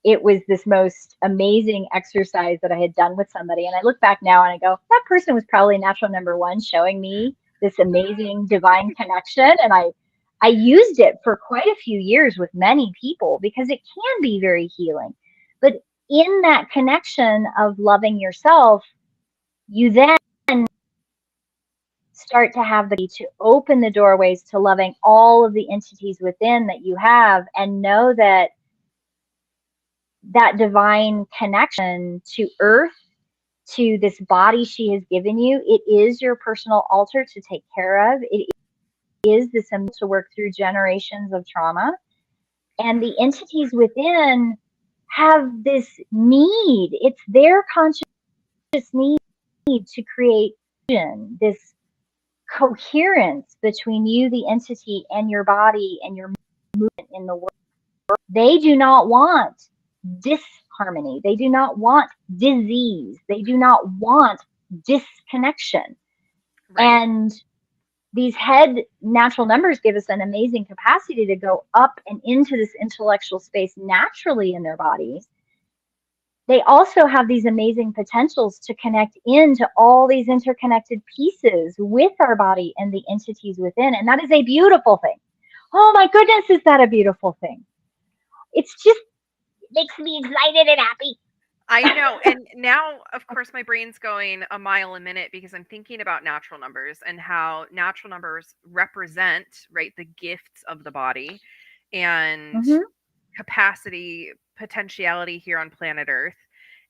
it was this most amazing exercise that I had done with somebody. And I look back now and I go, that person was probably natural number one showing me this amazing divine connection. And I used it for quite a few years with many people because it can be very healing. But in that connection of loving yourself, you then start to have the to open the doorways to loving all of the entities within that you have, and know that that divine connection to earth, to this body she has given you, it is your personal altar to take care of. It is the symbol to work through generations of trauma. And the entities within have this need. It's their conscious need to create this coherence between you, the entity, and your body and your movement in the world. They do not want disharmony. They do not want disease. They do not want disconnection.
Right.
And these head natural numbers give us an amazing capacity to go up and into this intellectual space naturally in their bodies. They also have these amazing potentials to connect into all these interconnected pieces with our body and the entities within. And that is a beautiful thing. Oh my goodness, is that a beautiful thing? It's just makes me excited and happy.
I know. And now, of course, my brain's going a mile a minute because I'm thinking about natural numbers and how natural numbers represent, right, the gifts of the body and
Mm-hmm.
capacity, potentiality here on planet Earth.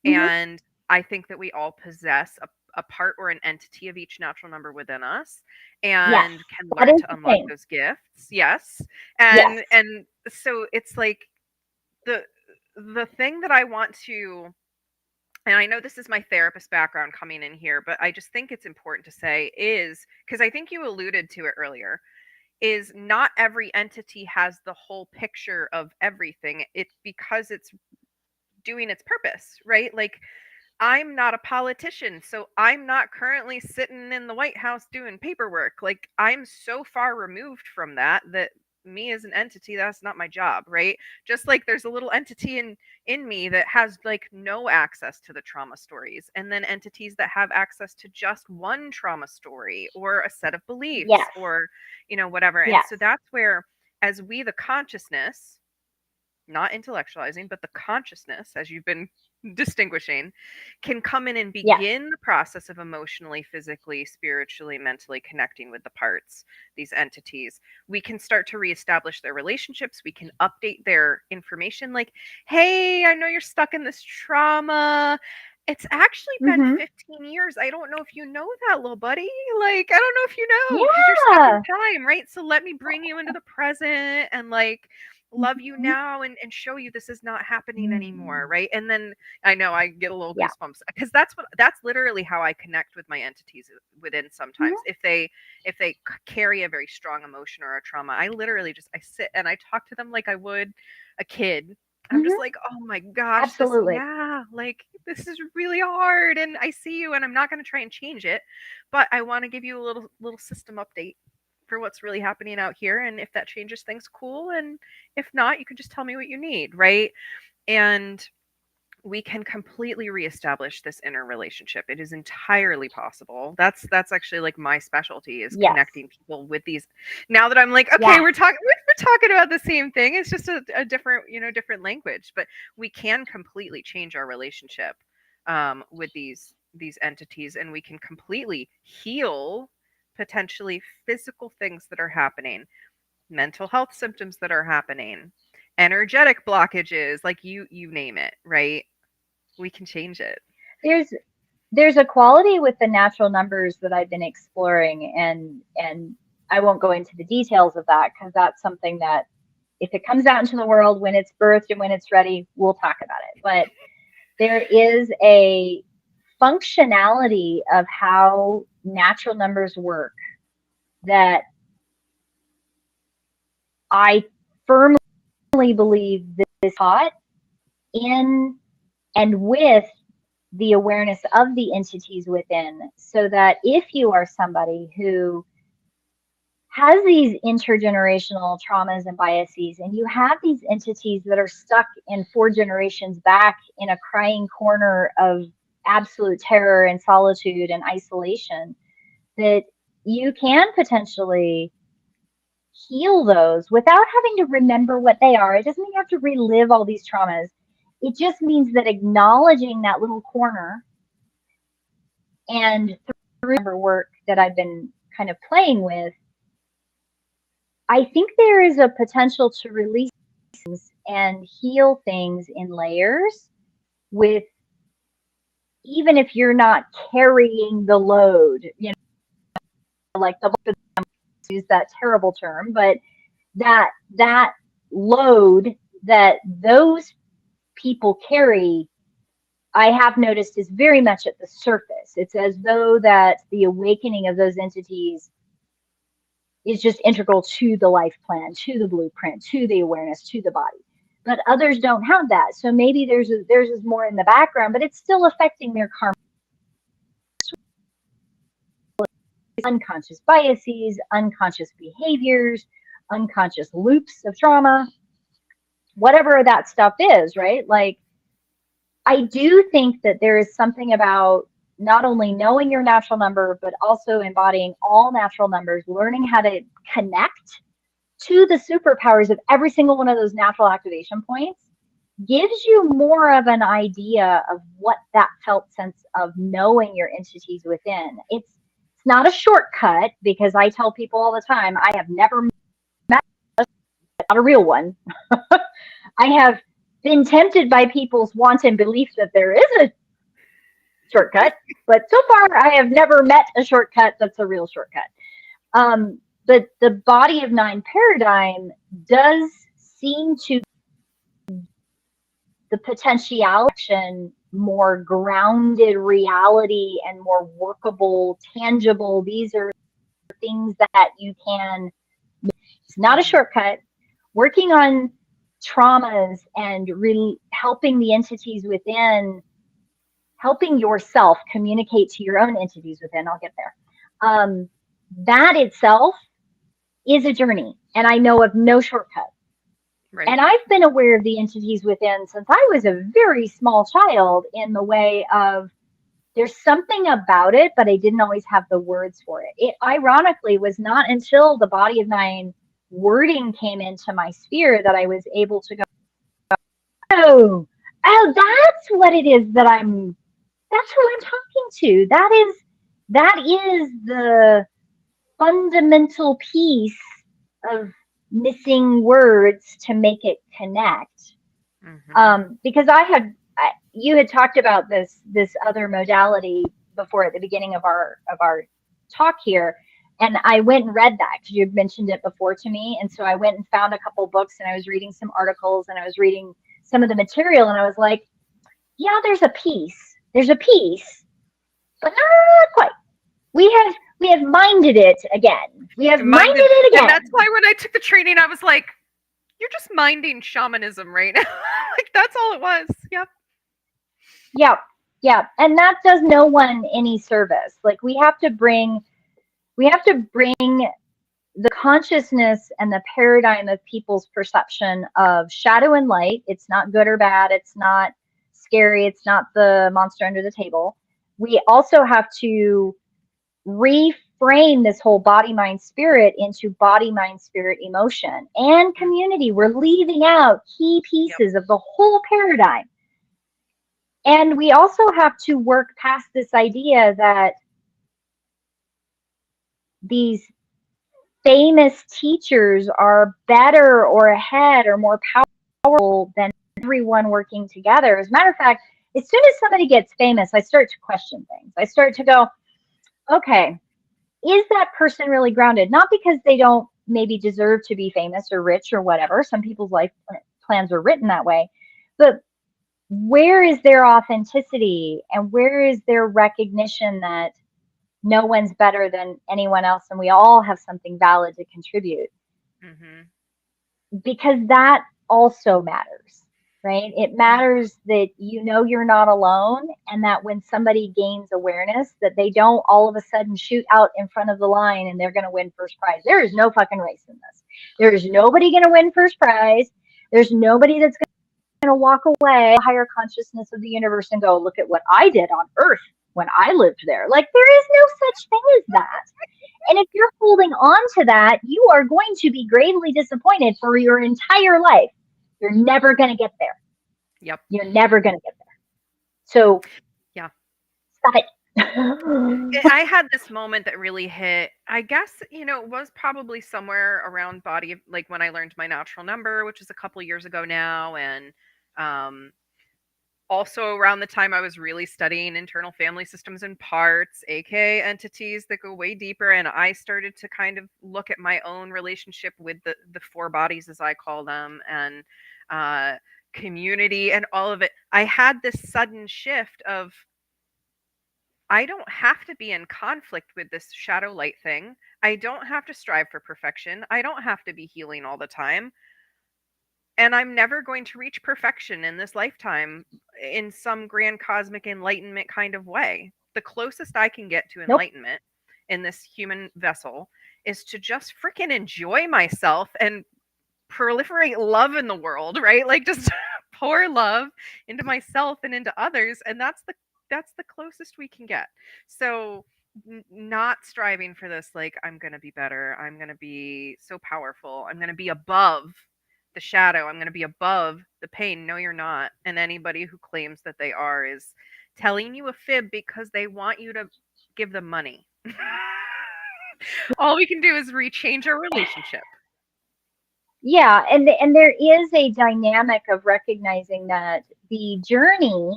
Mm-hmm.
And I think that we all possess a part or an entity of each natural number within us
Yes,
and can
that
learn
is
to
the
unlock
thing.
those gifts. Yes.
Yes.
And so it's like the the thing that I want to, and I know this is my therapist background coming in here, but I just think it's important to say is because I think you alluded to it earlier, is not every entity has the whole picture of everything. It's because it's doing its purpose, right? Like I'm not a politician, so I'm not currently sitting in the White House doing paperwork. Like I'm so far removed from that that me as an entity, that's not my job, right? Just like there's a little entity in me that has like no access to the trauma stories, and then entities that have access to just one trauma story or a set of beliefs
Yes.
or whatever. And
Yes.
so that's where, as we, the consciousness, not intellectualizing, but the consciousness, as you've been distinguishing, can come in and
Yes.
begin the process of emotionally, physically, spiritually, mentally connecting with the parts, these entities. We can start to reestablish their relationships. We can update their information like, hey, I know you're stuck in this trauma. It's actually been
Mm-hmm.
15 years. I don't know if you know that, little buddy. Like, I don't know if you know because you're stuck in
Yeah.
time, right? So let me bring you into the present and like love you
Mm-hmm.
now and show you this is not happening anymore,
Mm-hmm.
right? And then I know I get a little
Yeah.
goosebumps because that's literally how I connect with my entities within sometimes.
Mm-hmm.
If they carry a very strong emotion or a trauma, I literally just I sit and I talk to them like I would a kid. I'm just
Mm-hmm.
like, oh my gosh, this,
Absolutely.
yeah, like this is really hard, and I see you, and I'm not going to try and change it, but I want to give you a little system update for what's really happening out here, and if that changes things, cool, and if not, you can just tell me what you need, right? And we can completely reestablish this inner relationship. It is entirely possible. That's actually like my specialty is
Yes.
connecting people with these. Now that I'm like, okay,
Yes.
we're talking about the same thing. It's just a different different language, but we can completely change our relationship with these entities, and we can completely heal potentially physical things that are happening, mental health symptoms that are happening, energetic blockages, like you name it, right? We can change it.
There's there's a quality with the natural numbers that I've been exploring, and I won't go into the details of that because that's something that if it comes out into the world when it's birthed and when it's ready, we'll talk about it. But there is a functionality of how natural numbers work that I firmly believe this is taught in and with the awareness of the entities within, so that if you are somebody who has these intergenerational traumas and biases, and you have these entities that are stuck in 4 generations back in a crying corner of absolute terror and solitude and isolation, that you can potentially heal those without having to remember what they are. It doesn't mean you have to relive all these traumas. It just means that acknowledging that little corner And through the work that I've been kind of playing with, I think there is a potential to release things and heal things in layers with, even if you're not carrying the load, like the use that terrible term, but that load that those people carry, I have noticed, is very much at the surface. It's as though that the awakening of those entities is just integral to the life plan, to the blueprint, to the awareness, to the body. But others don't have that. So maybe theirs is more in the background, but it's still affecting their karma. Unconscious biases, unconscious behaviors, unconscious loops of trauma, whatever that stuff is, right? Like, I do think that there is something about not only knowing your natural number, but also embodying all natural numbers, learning how to connect to the superpowers of every single one of those natural activation points gives you more of an idea of what that felt sense of knowing your entities within. It's not a shortcut, because I tell people all the time, I have never met not a real one. I have been tempted by people's wanton belief that there is a shortcut, but so far I have never met a shortcut that's a real shortcut. But the body of nine paradigm does seem to the potentiality, more grounded reality and more workable, tangible. These are things that you can, it's not a shortcut. Working on traumas and helping the entities within, helping yourself communicate to your own entities within, I'll get there. That itself is a journey, and I know of no shortcut. Right. And I've been aware of the entities within since I was a very small child, in the way of there's something about it, but I didn't always have the words for it. It ironically was not until the body of nine wording came into my sphere that I was able to go, oh, that's what it is that's who I'm talking to. That is the fundamental piece of missing words to make it connect. Because you had talked about this other modality before at the beginning of our talk here, and I went and read that because you had mentioned it before to me, and so I went and found a couple books, and I was reading some articles, and I was reading some of the material, and I was like, yeah, there's a piece, but not quite. We have minded it again. We have minded it again.
And that's why when I took the training, I was like, you're just minding shamanism right now. Like, that's all it was. Yep.
Yeah. And that does no one any service. Like, we have to bring the consciousness and the paradigm of people's perception of shadow and light. It's not good or bad. It's not scary. It's not the monster under the table. We also have to reframe this whole body, mind, spirit into body, mind, spirit, emotion, and community. We're leaving out key pieces of the whole paradigm. And we also have to work past this idea that these famous teachers are better or ahead or more powerful than everyone working together. As a matter of fact, as soon as somebody gets famous, I start to question things. I start to go, okay, is that person really grounded? Not because they don't maybe deserve to be famous or rich or whatever. Some people's life plans are written that way. But where is their authenticity, and where is their recognition that no one's better than anyone else and we all have something valid to contribute? Because that also matters, right? It matters that you're not alone, and that when somebody gains awareness, that they don't all of a sudden shoot out in front of the line and they're going to win first prize. There is no fucking race in this. There's nobody going to win first prize. There's nobody that's going to walk away, higher consciousness of the universe, and go, look at what I did on Earth when I lived there. Like, there is no such thing as that. And if you're holding on to that, you are going to be gravely disappointed for your entire life. You're never going to get there.
Yep.
You're never going to get there. So,
yeah.
Stop it.
I had this moment that really hit. I guess, it was probably somewhere around like when I learned my natural number, which is a couple years ago now. And um, also around the time I was really studying internal family systems and parts, aka entities that go way deeper. And I started to kind of look at my own relationship with the four bodies, as I call them, and uh, community and all of it. I had this sudden shift of, I don't have to be in conflict with this shadow light thing. I don't have to strive for perfection. I don't have to be healing all the time. And I'm never going to reach perfection in this lifetime in some grand cosmic enlightenment kind of way. The closest I can get to
Nope.
enlightenment in this human vessel is to just freaking enjoy myself and proliferate love in the world, right? Like, just pour love into myself and into others, and that's the closest we can get. So not striving for this, like, I'm going to be better, I'm going to be so powerful, I'm going to be above the shadow, I'm going to be above the pain. No, you're not. And anybody who claims that they are is telling you a fib because they want you to give them money. All we can do is rechange our relationship.
Yeah, and there is a dynamic of recognizing that the journey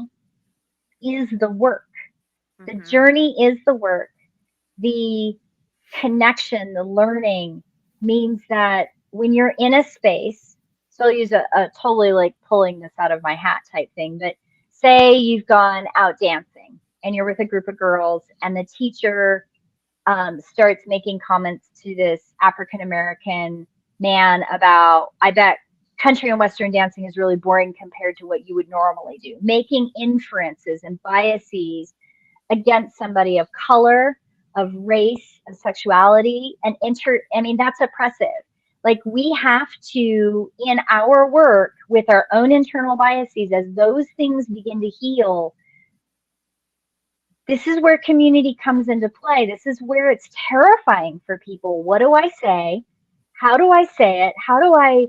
is the work. The
Mhm.
journey is the work. The connection, the learning means that when you're in a space, so I'll use a totally like pulling this out of my hat type thing, but say you've gone out dancing and you're with a group of girls and the teacher starts making comments to this African American man about, I bet country and Western dancing is really boring compared to what you would normally do, making inferences and biases against somebody of color, of race, of sexuality, and I mean, that's oppressive. Like, we have to, in our work with our own internal biases, as those things begin to heal, this is where community comes into play. This is where it's terrifying for people. What do I say? How do I say it? How do I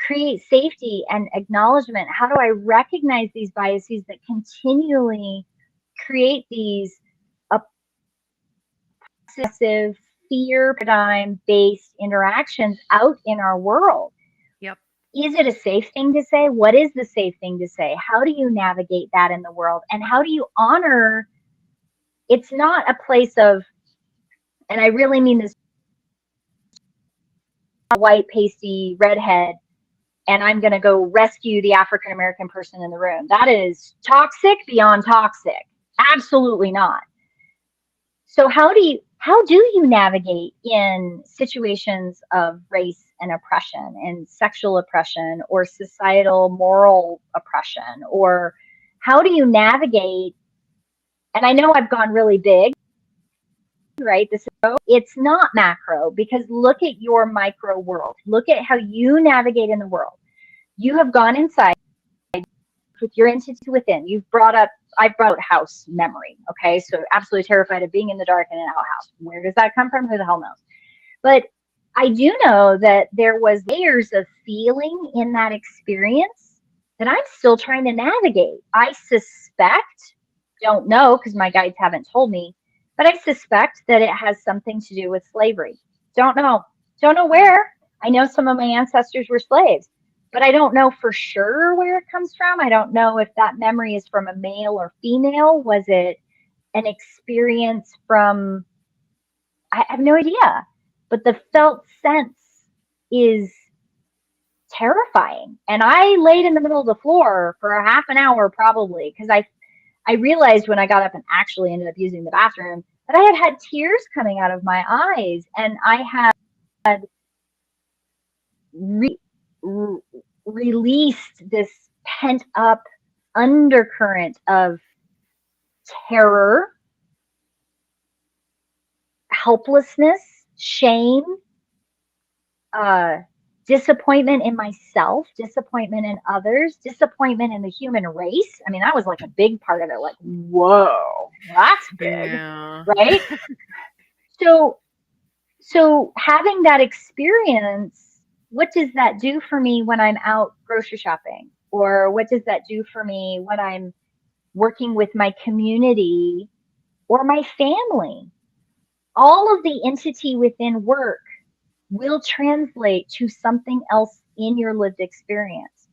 create safety and acknowledgement? How do I recognize these biases that continually create these obsessive, fear paradigm based interactions out in our world?
Yep.
Is it a safe thing to say? What is the safe thing to say? How do you navigate that in the world? And how do you honor? It's not a place of, and I really mean this, white, pasty, redhead, and I'm going to go rescue the African American person in the room. That is toxic beyond toxic. Absolutely not. So how do you navigate in situations of race and oppression and sexual oppression or societal moral oppression, or how do you navigate? And I know I've gone really big, right? It's not macro, because look at your micro world. Look at how you navigate in the world. You have gone inside with your entity within. I've brought up house memory. Okay. So absolutely terrified of being in the dark in an outhouse. Where does that come from? Who the hell knows? But I do know that there was layers of feeling in that experience that I'm still trying to navigate. I suspect, don't know because my guides haven't told me, but I suspect that it has something to do with slavery. Don't know. Don't know
Hmm.
where. I know some of my ancestors were slaves, but I don't know for sure where it comes from. I don't know if that memory is from a male or female. Was it an experience from, I have no idea. But the felt sense is terrifying. And I laid in the middle of the floor for a half an hour probably, because I realized when I got up and actually ended up using the bathroom that I had tears coming out of my eyes, and I had re- re- released this pent up undercurrent of terror, helplessness, shame, uh, disappointment in myself, disappointment in others, disappointment in the human race. I mean, that was like a big part of it. Like, whoa, that's big,
Yeah.
right? So, so having that experience, what does that do for me when I'm out grocery shopping? Or what does that do for me when I'm working with my community? or my family. All of the entity within work will translate to something else in your lived experience.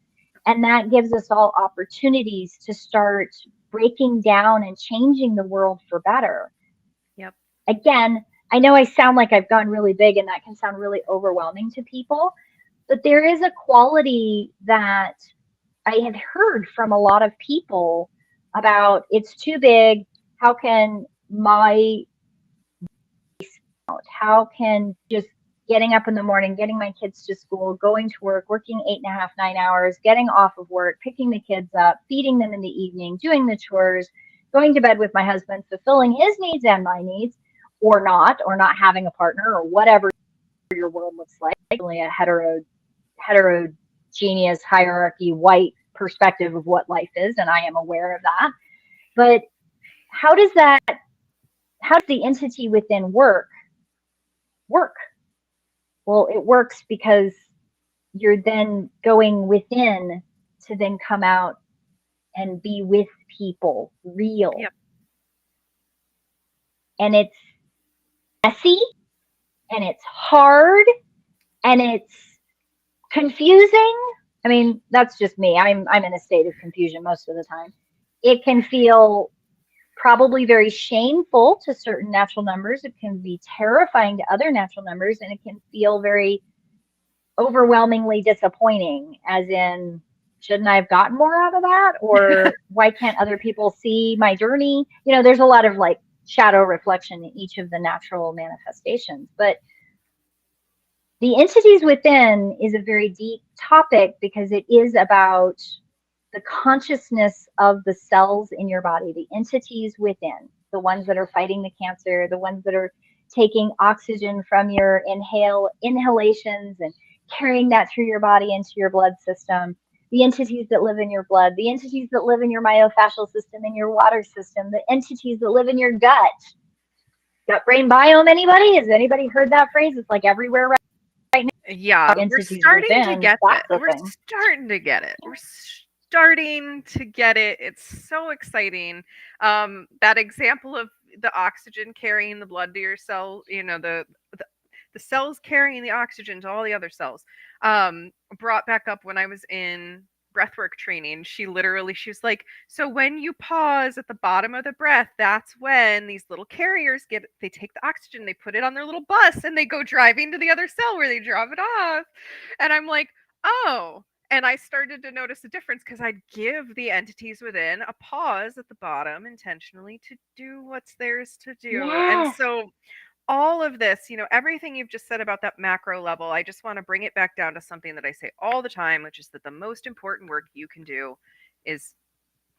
And that gives us all opportunities to start breaking down and changing the world for better.
Yep.
Again, I know I sound like I've gone really big and that can sound really overwhelming to people, but there is a quality that I have heard from a lot of people about it's too big. How can my how can just getting up in the morning, getting my kids to school, going to work, working 8.5, 9 hours, getting off of work, picking the kids up, feeding them in the evening, doing the chores, going to bed with my husband, fulfilling his needs and my needs, or not having a partner, or whatever your world looks like. Only a heterogeneous hierarchy, white perspective of what life is, and I am aware of that. But how does the entity within work? Well, it works because you're then going within to then come out and be with people real.
Yep.
And it's messy and it's hard and it's confusing. I mean, that's just me. I'm in a state of confusion most of the time. It can feel probably very shameful to certain natural numbers. It can be terrifying to other natural numbers, and it can feel very overwhelmingly disappointing, as in, shouldn't I have gotten more out of that? Or why can't other people see my journey? You know, there's a lot of like shadow reflection in each of the natural manifestations. But the entities within is a very deep topic because it is about the consciousness of the cells in your body, the entities within, the ones that are fighting the cancer, the ones that are taking oxygen from your inhalations and carrying that through your body into your blood system, the entities that live in your blood, the entities that live in your myofascial system, in your water system, the entities that live in your gut. Gut brain biome, anybody? Has anybody heard that phrase? It's like everywhere right now.
Yeah, we're
Entities
starting to
within,
get
that's
it.
the
We're
thing.
starting to get it. We're starting to get it. It's so exciting. That example of the oxygen carrying the blood to your cell, the, the cells carrying the oxygen to all the other cells, brought back up when I was in breathwork training. She was like, so when you pause at the bottom of the breath, that's when these little carriers they take the oxygen, they put it on their little bus, and they go driving to the other cell where they drop it off. And I'm like, oh. And I started to notice a difference because I'd give the entities within a pause at the bottom intentionally to do what's theirs to do. And
Yes.
so all of this, everything you've just said about that macro level, I just want to bring it back down to something that I say all the time, which is that the most important work you can do is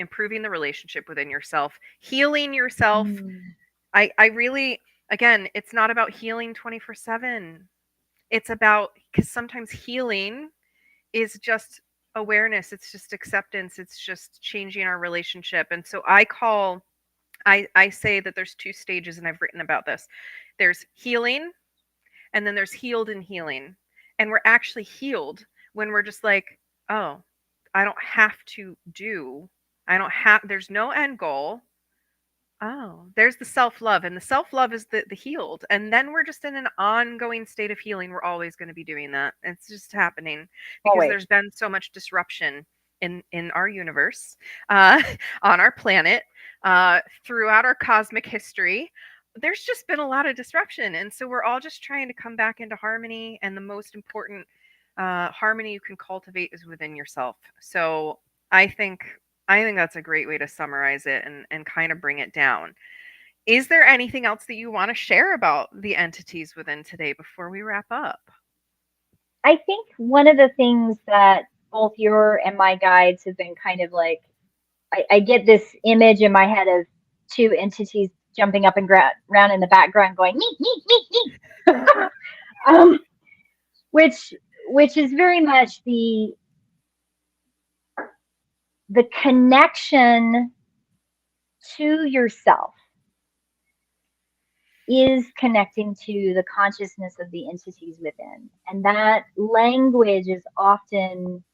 improving the relationship within yourself, healing yourself.
Mm.
I really, again, it's not about healing 24/7. It's about, because sometimes healing is just awareness, it's just acceptance, it's just changing our relationship. And so I say that there's two stages, and I've written about this. There's healing, and then there's healed and healing. And we're actually healed when we're just like, oh, I don't have to do, I don't have, there's no end goal. Oh, there's the self love, and the self love is the healed. And then we're just in an ongoing state of healing. We're always going to be doing that. It's just happening because
Always.
there's been so much disruption in our universe, uh, on our planet, throughout our cosmic history. There's just been a lot of disruption, and so we're all just trying to come back into harmony. And the most important harmony you can cultivate is within yourself. So I think I think that's a great way to summarize it and kind of bring it down. Is there anything else that you want to share about the entities within today before we wrap up?
I think one of the things that both your and my guides have been kind of like, I get this image in my head of two entities jumping up and around in the background going, meet, meet, meet, meet. um, which, which is very much the connection to yourself is connecting to the consciousness of the entities within. And that language is often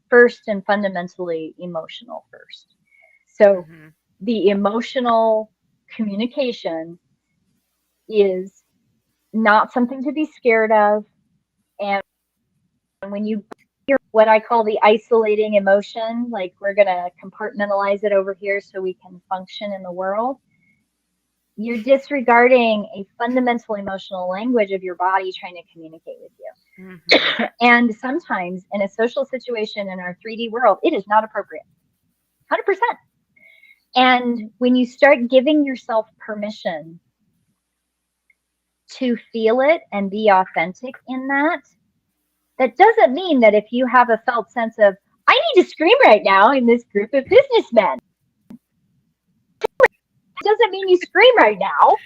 first and fundamentally emotional first. So
Mhm.
the emotional communication is not something to be scared of. And when you hear what I call the isolating emotion, like we're going to compartmentalize it over here so we can function in the world, you're disregarding a fundamental emotional language of your body trying to communicate with you.
Mm-hmm.
And sometimes in a social situation in our 3D world, it is not appropriate. 100%. And when you start giving yourself permission to feel it and be authentic in that, that doesn't mean that if you have a felt sense of, I need to scream right now in this group of businessmen, it doesn't mean you scream right now,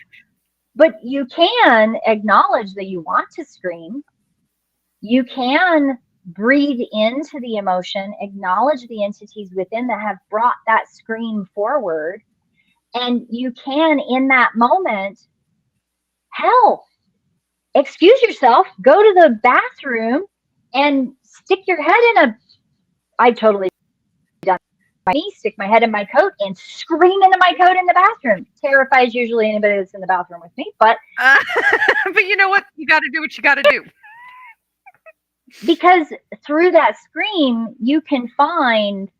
but you can acknowledge that you want to scream. You can breathe into the emotion, acknowledge the entities within that have brought that scream forward. And you can, in that moment, hell, excuse yourself, go to the bathroom and stick your head in a, I totally done me, stick my head in my coat and scream into my coat in the bathroom. Terrifies usually anybody that's in the bathroom with me, but
but you know what? You got to do what you got to do.
Because through that scream, you can find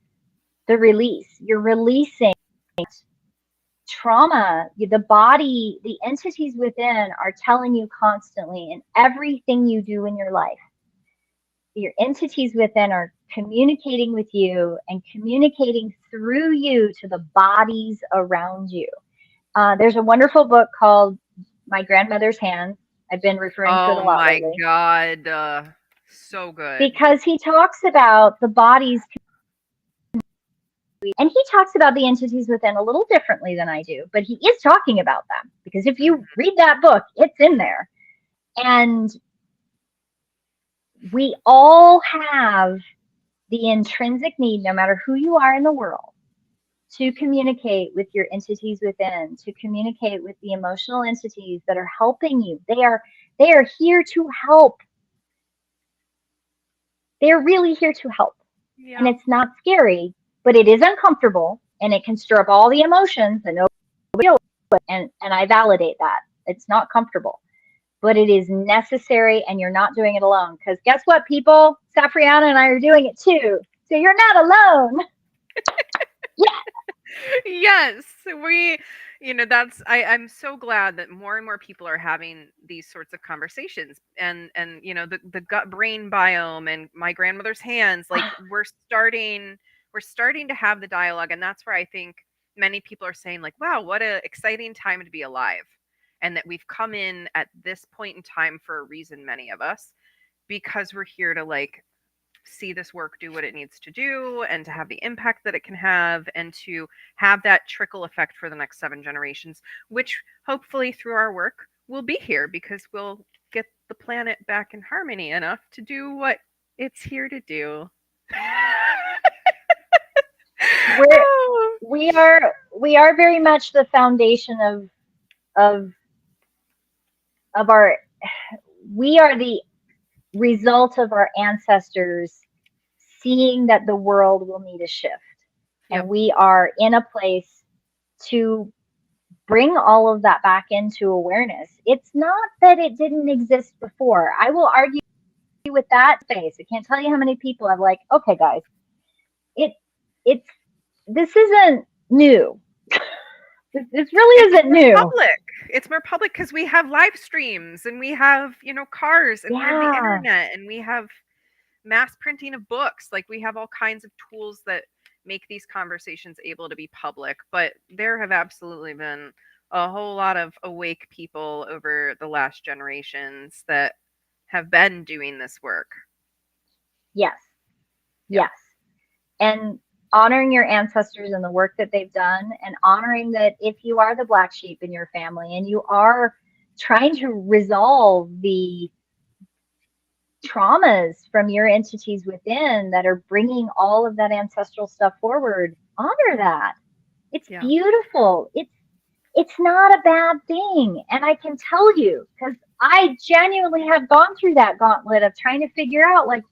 the release. You're releasing trauma. The body, the entities within are telling you constantly in everything you do in your life. Your entities within are communicating with you and communicating through you to the bodies around you. There's a wonderful book called My Grandmother's Hand. I've been referring to it a
Oh
lot
my
lately.
God. So good.
Because he talks about the bodies, and he talks about the entities within a little differently than I do, but he is talking about them. Because if you read that book, it's in there. And we all have the intrinsic need, no matter who you are in the world, to communicate with your entities within, to communicate with the emotional entities that are helping you. They are here to help. They're really here to help.
Yeah.
And it's not scary, but it is uncomfortable, and it can stir up all the emotions that nobody knows. And I validate that. It's not comfortable, but it is necessary, and you're not doing it alone. Because guess what, people? Safrianna and I are doing it too. So you're not alone. Yeah.
Yes, I'm so glad that more and more people are having these sorts of conversations, and the gut brain biome and my grandmother's hands, like we're starting to have the dialogue, and that's where I think many people are saying, like, wow, what a exciting time to be alive, and that we've come in at this point in time for a reason, many of us, because we're here to, like, see this work do what it needs to do, and to have the impact that it can have, and to have that trickle effect for the next 7 generations, which hopefully through our work will be here, because we'll get the planet back in harmony enough to do what it's here to do.
we are very much the foundation of our, we are the result of our ancestors seeing that the world will need a shift.
Yep.
And we are in a place to bring all of that back into awareness. It's not that it didn't exist before. I will argue with that space. I can't tell you how many people have, like, okay, guys, this isn't new. This really isn't new.
It's more public because we have live streams, and we have, cars, and we have the internet, and we have mass printing of books. Like, we have all kinds of tools that make these conversations able to be public. But there have absolutely been a whole lot of awake people over the last generations that have been doing this work.
Yes. Yes. And honoring your ancestors and the work that they've done, and honoring that if you are the black sheep in your family and you are trying to resolve the traumas from your entities within that are bringing all of that ancestral stuff forward, honor that. It's beautiful. It's not a bad thing. And I can tell you, because I genuinely have gone through that gauntlet of trying to figure out, like,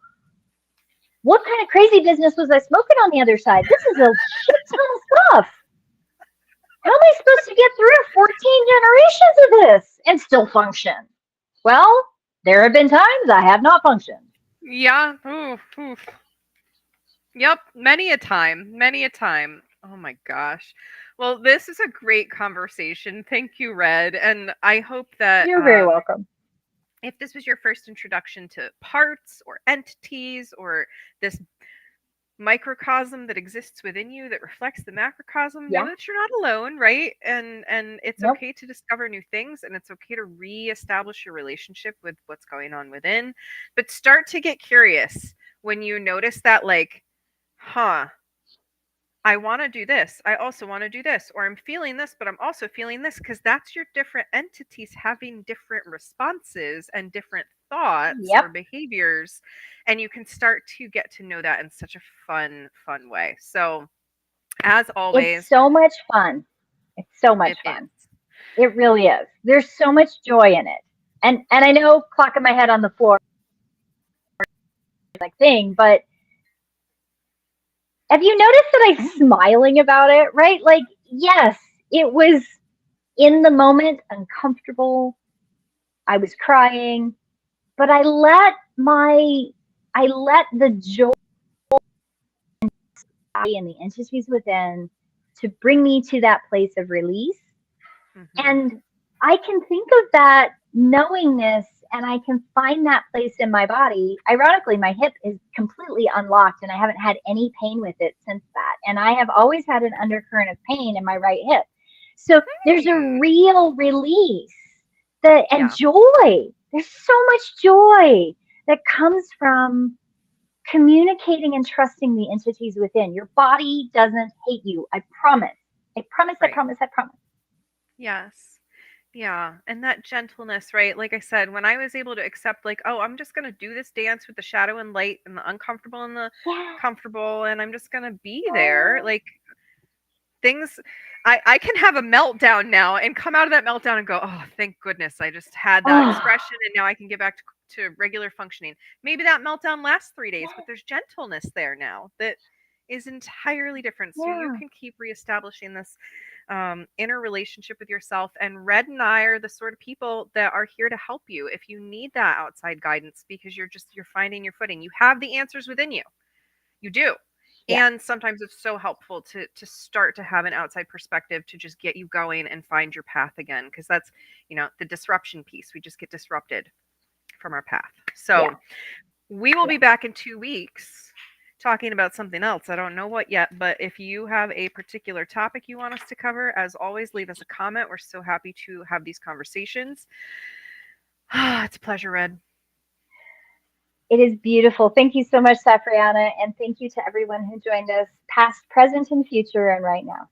what kind of crazy business was I smoking on the other side? This is a shit ton of stuff. get through 14 generations of this and still function? Well, there have been times I have not functioned.
Yeah. Ooh, oof. Yep. Many a time. Many a time. Oh my gosh. Well, this is a great conversation. Thank you, Red. And I hope that
You're very welcome.
if this was your first introduction to parts or entities or this microcosm that exists within you that reflects the macrocosm, know
Yeah.
that you're not alone, right? And it's
Nope.
okay to discover new things, and it's okay to reestablish your relationship with what's going on within, but start to get curious when you notice that, like, huh, I want to do this. I also want to do this. Or I'm feeling this, but I'm also feeling this, because that's your different entities having different responses and different thoughts
Yep.
or behaviors. And you can start to get to know that in such a fun, fun way. So, as
It's
always,
so much fun. It's so
it
much
is.
fun. It really is. There's so much joy in it. And I know clocking my head on the floor like thing, but have you noticed that I'm smiling about it, right? Like, yes, it was in the moment uncomfortable. I was crying, but I let the joy and the entities within to bring me to that place of release.
Hmm.
And I can think of that knowingness and I can find that place in my body. Ironically, my hip is completely unlocked and I haven't had any pain with it since that. And I have always had an undercurrent of pain in my right hip. So there's a
Hmm.
real release that and
Yeah,
joy. There's so much joy that comes from communicating and trusting the entities within. Your body doesn't hate you. I promise. I promise, I
right.
promise, I promise.
Yes. Yeah, and that gentleness, right? Like I said, when I was able to accept, like, oh, I'm just gonna do this dance with the shadow and light and the uncomfortable and the
Yeah.
comfortable, and I'm just gonna be there.
Oh,
Like, things, I can have a meltdown now and come out of that meltdown and go, oh, thank goodness I just had that
oh,
expression, and now I can get back to regular functioning. Maybe that meltdown lasts 3 days, but there's gentleness there now that is entirely different. So you
yeah,
can keep reestablishing this inner relationship with yourself. And Red and I are the sort of people that are here to help you if you need that outside guidance, because you're finding your footing. You have the answers within you. You do.
yeah,
And sometimes it's so helpful to start to have an outside perspective to just get you going and find your path again, because that's, the disruption piece. We just get disrupted from our path.
yeah,
So we will
yeah.
be back in 2 weeks talking about something else. I don't know what yet, but if you have a particular topic you want us to cover, as always, leave us a comment. We're so happy to have these conversations. It's a pleasure, Red.
It is beautiful. Thank you so much, Safriana, and thank you to everyone who joined us, past, present, and future, and right now.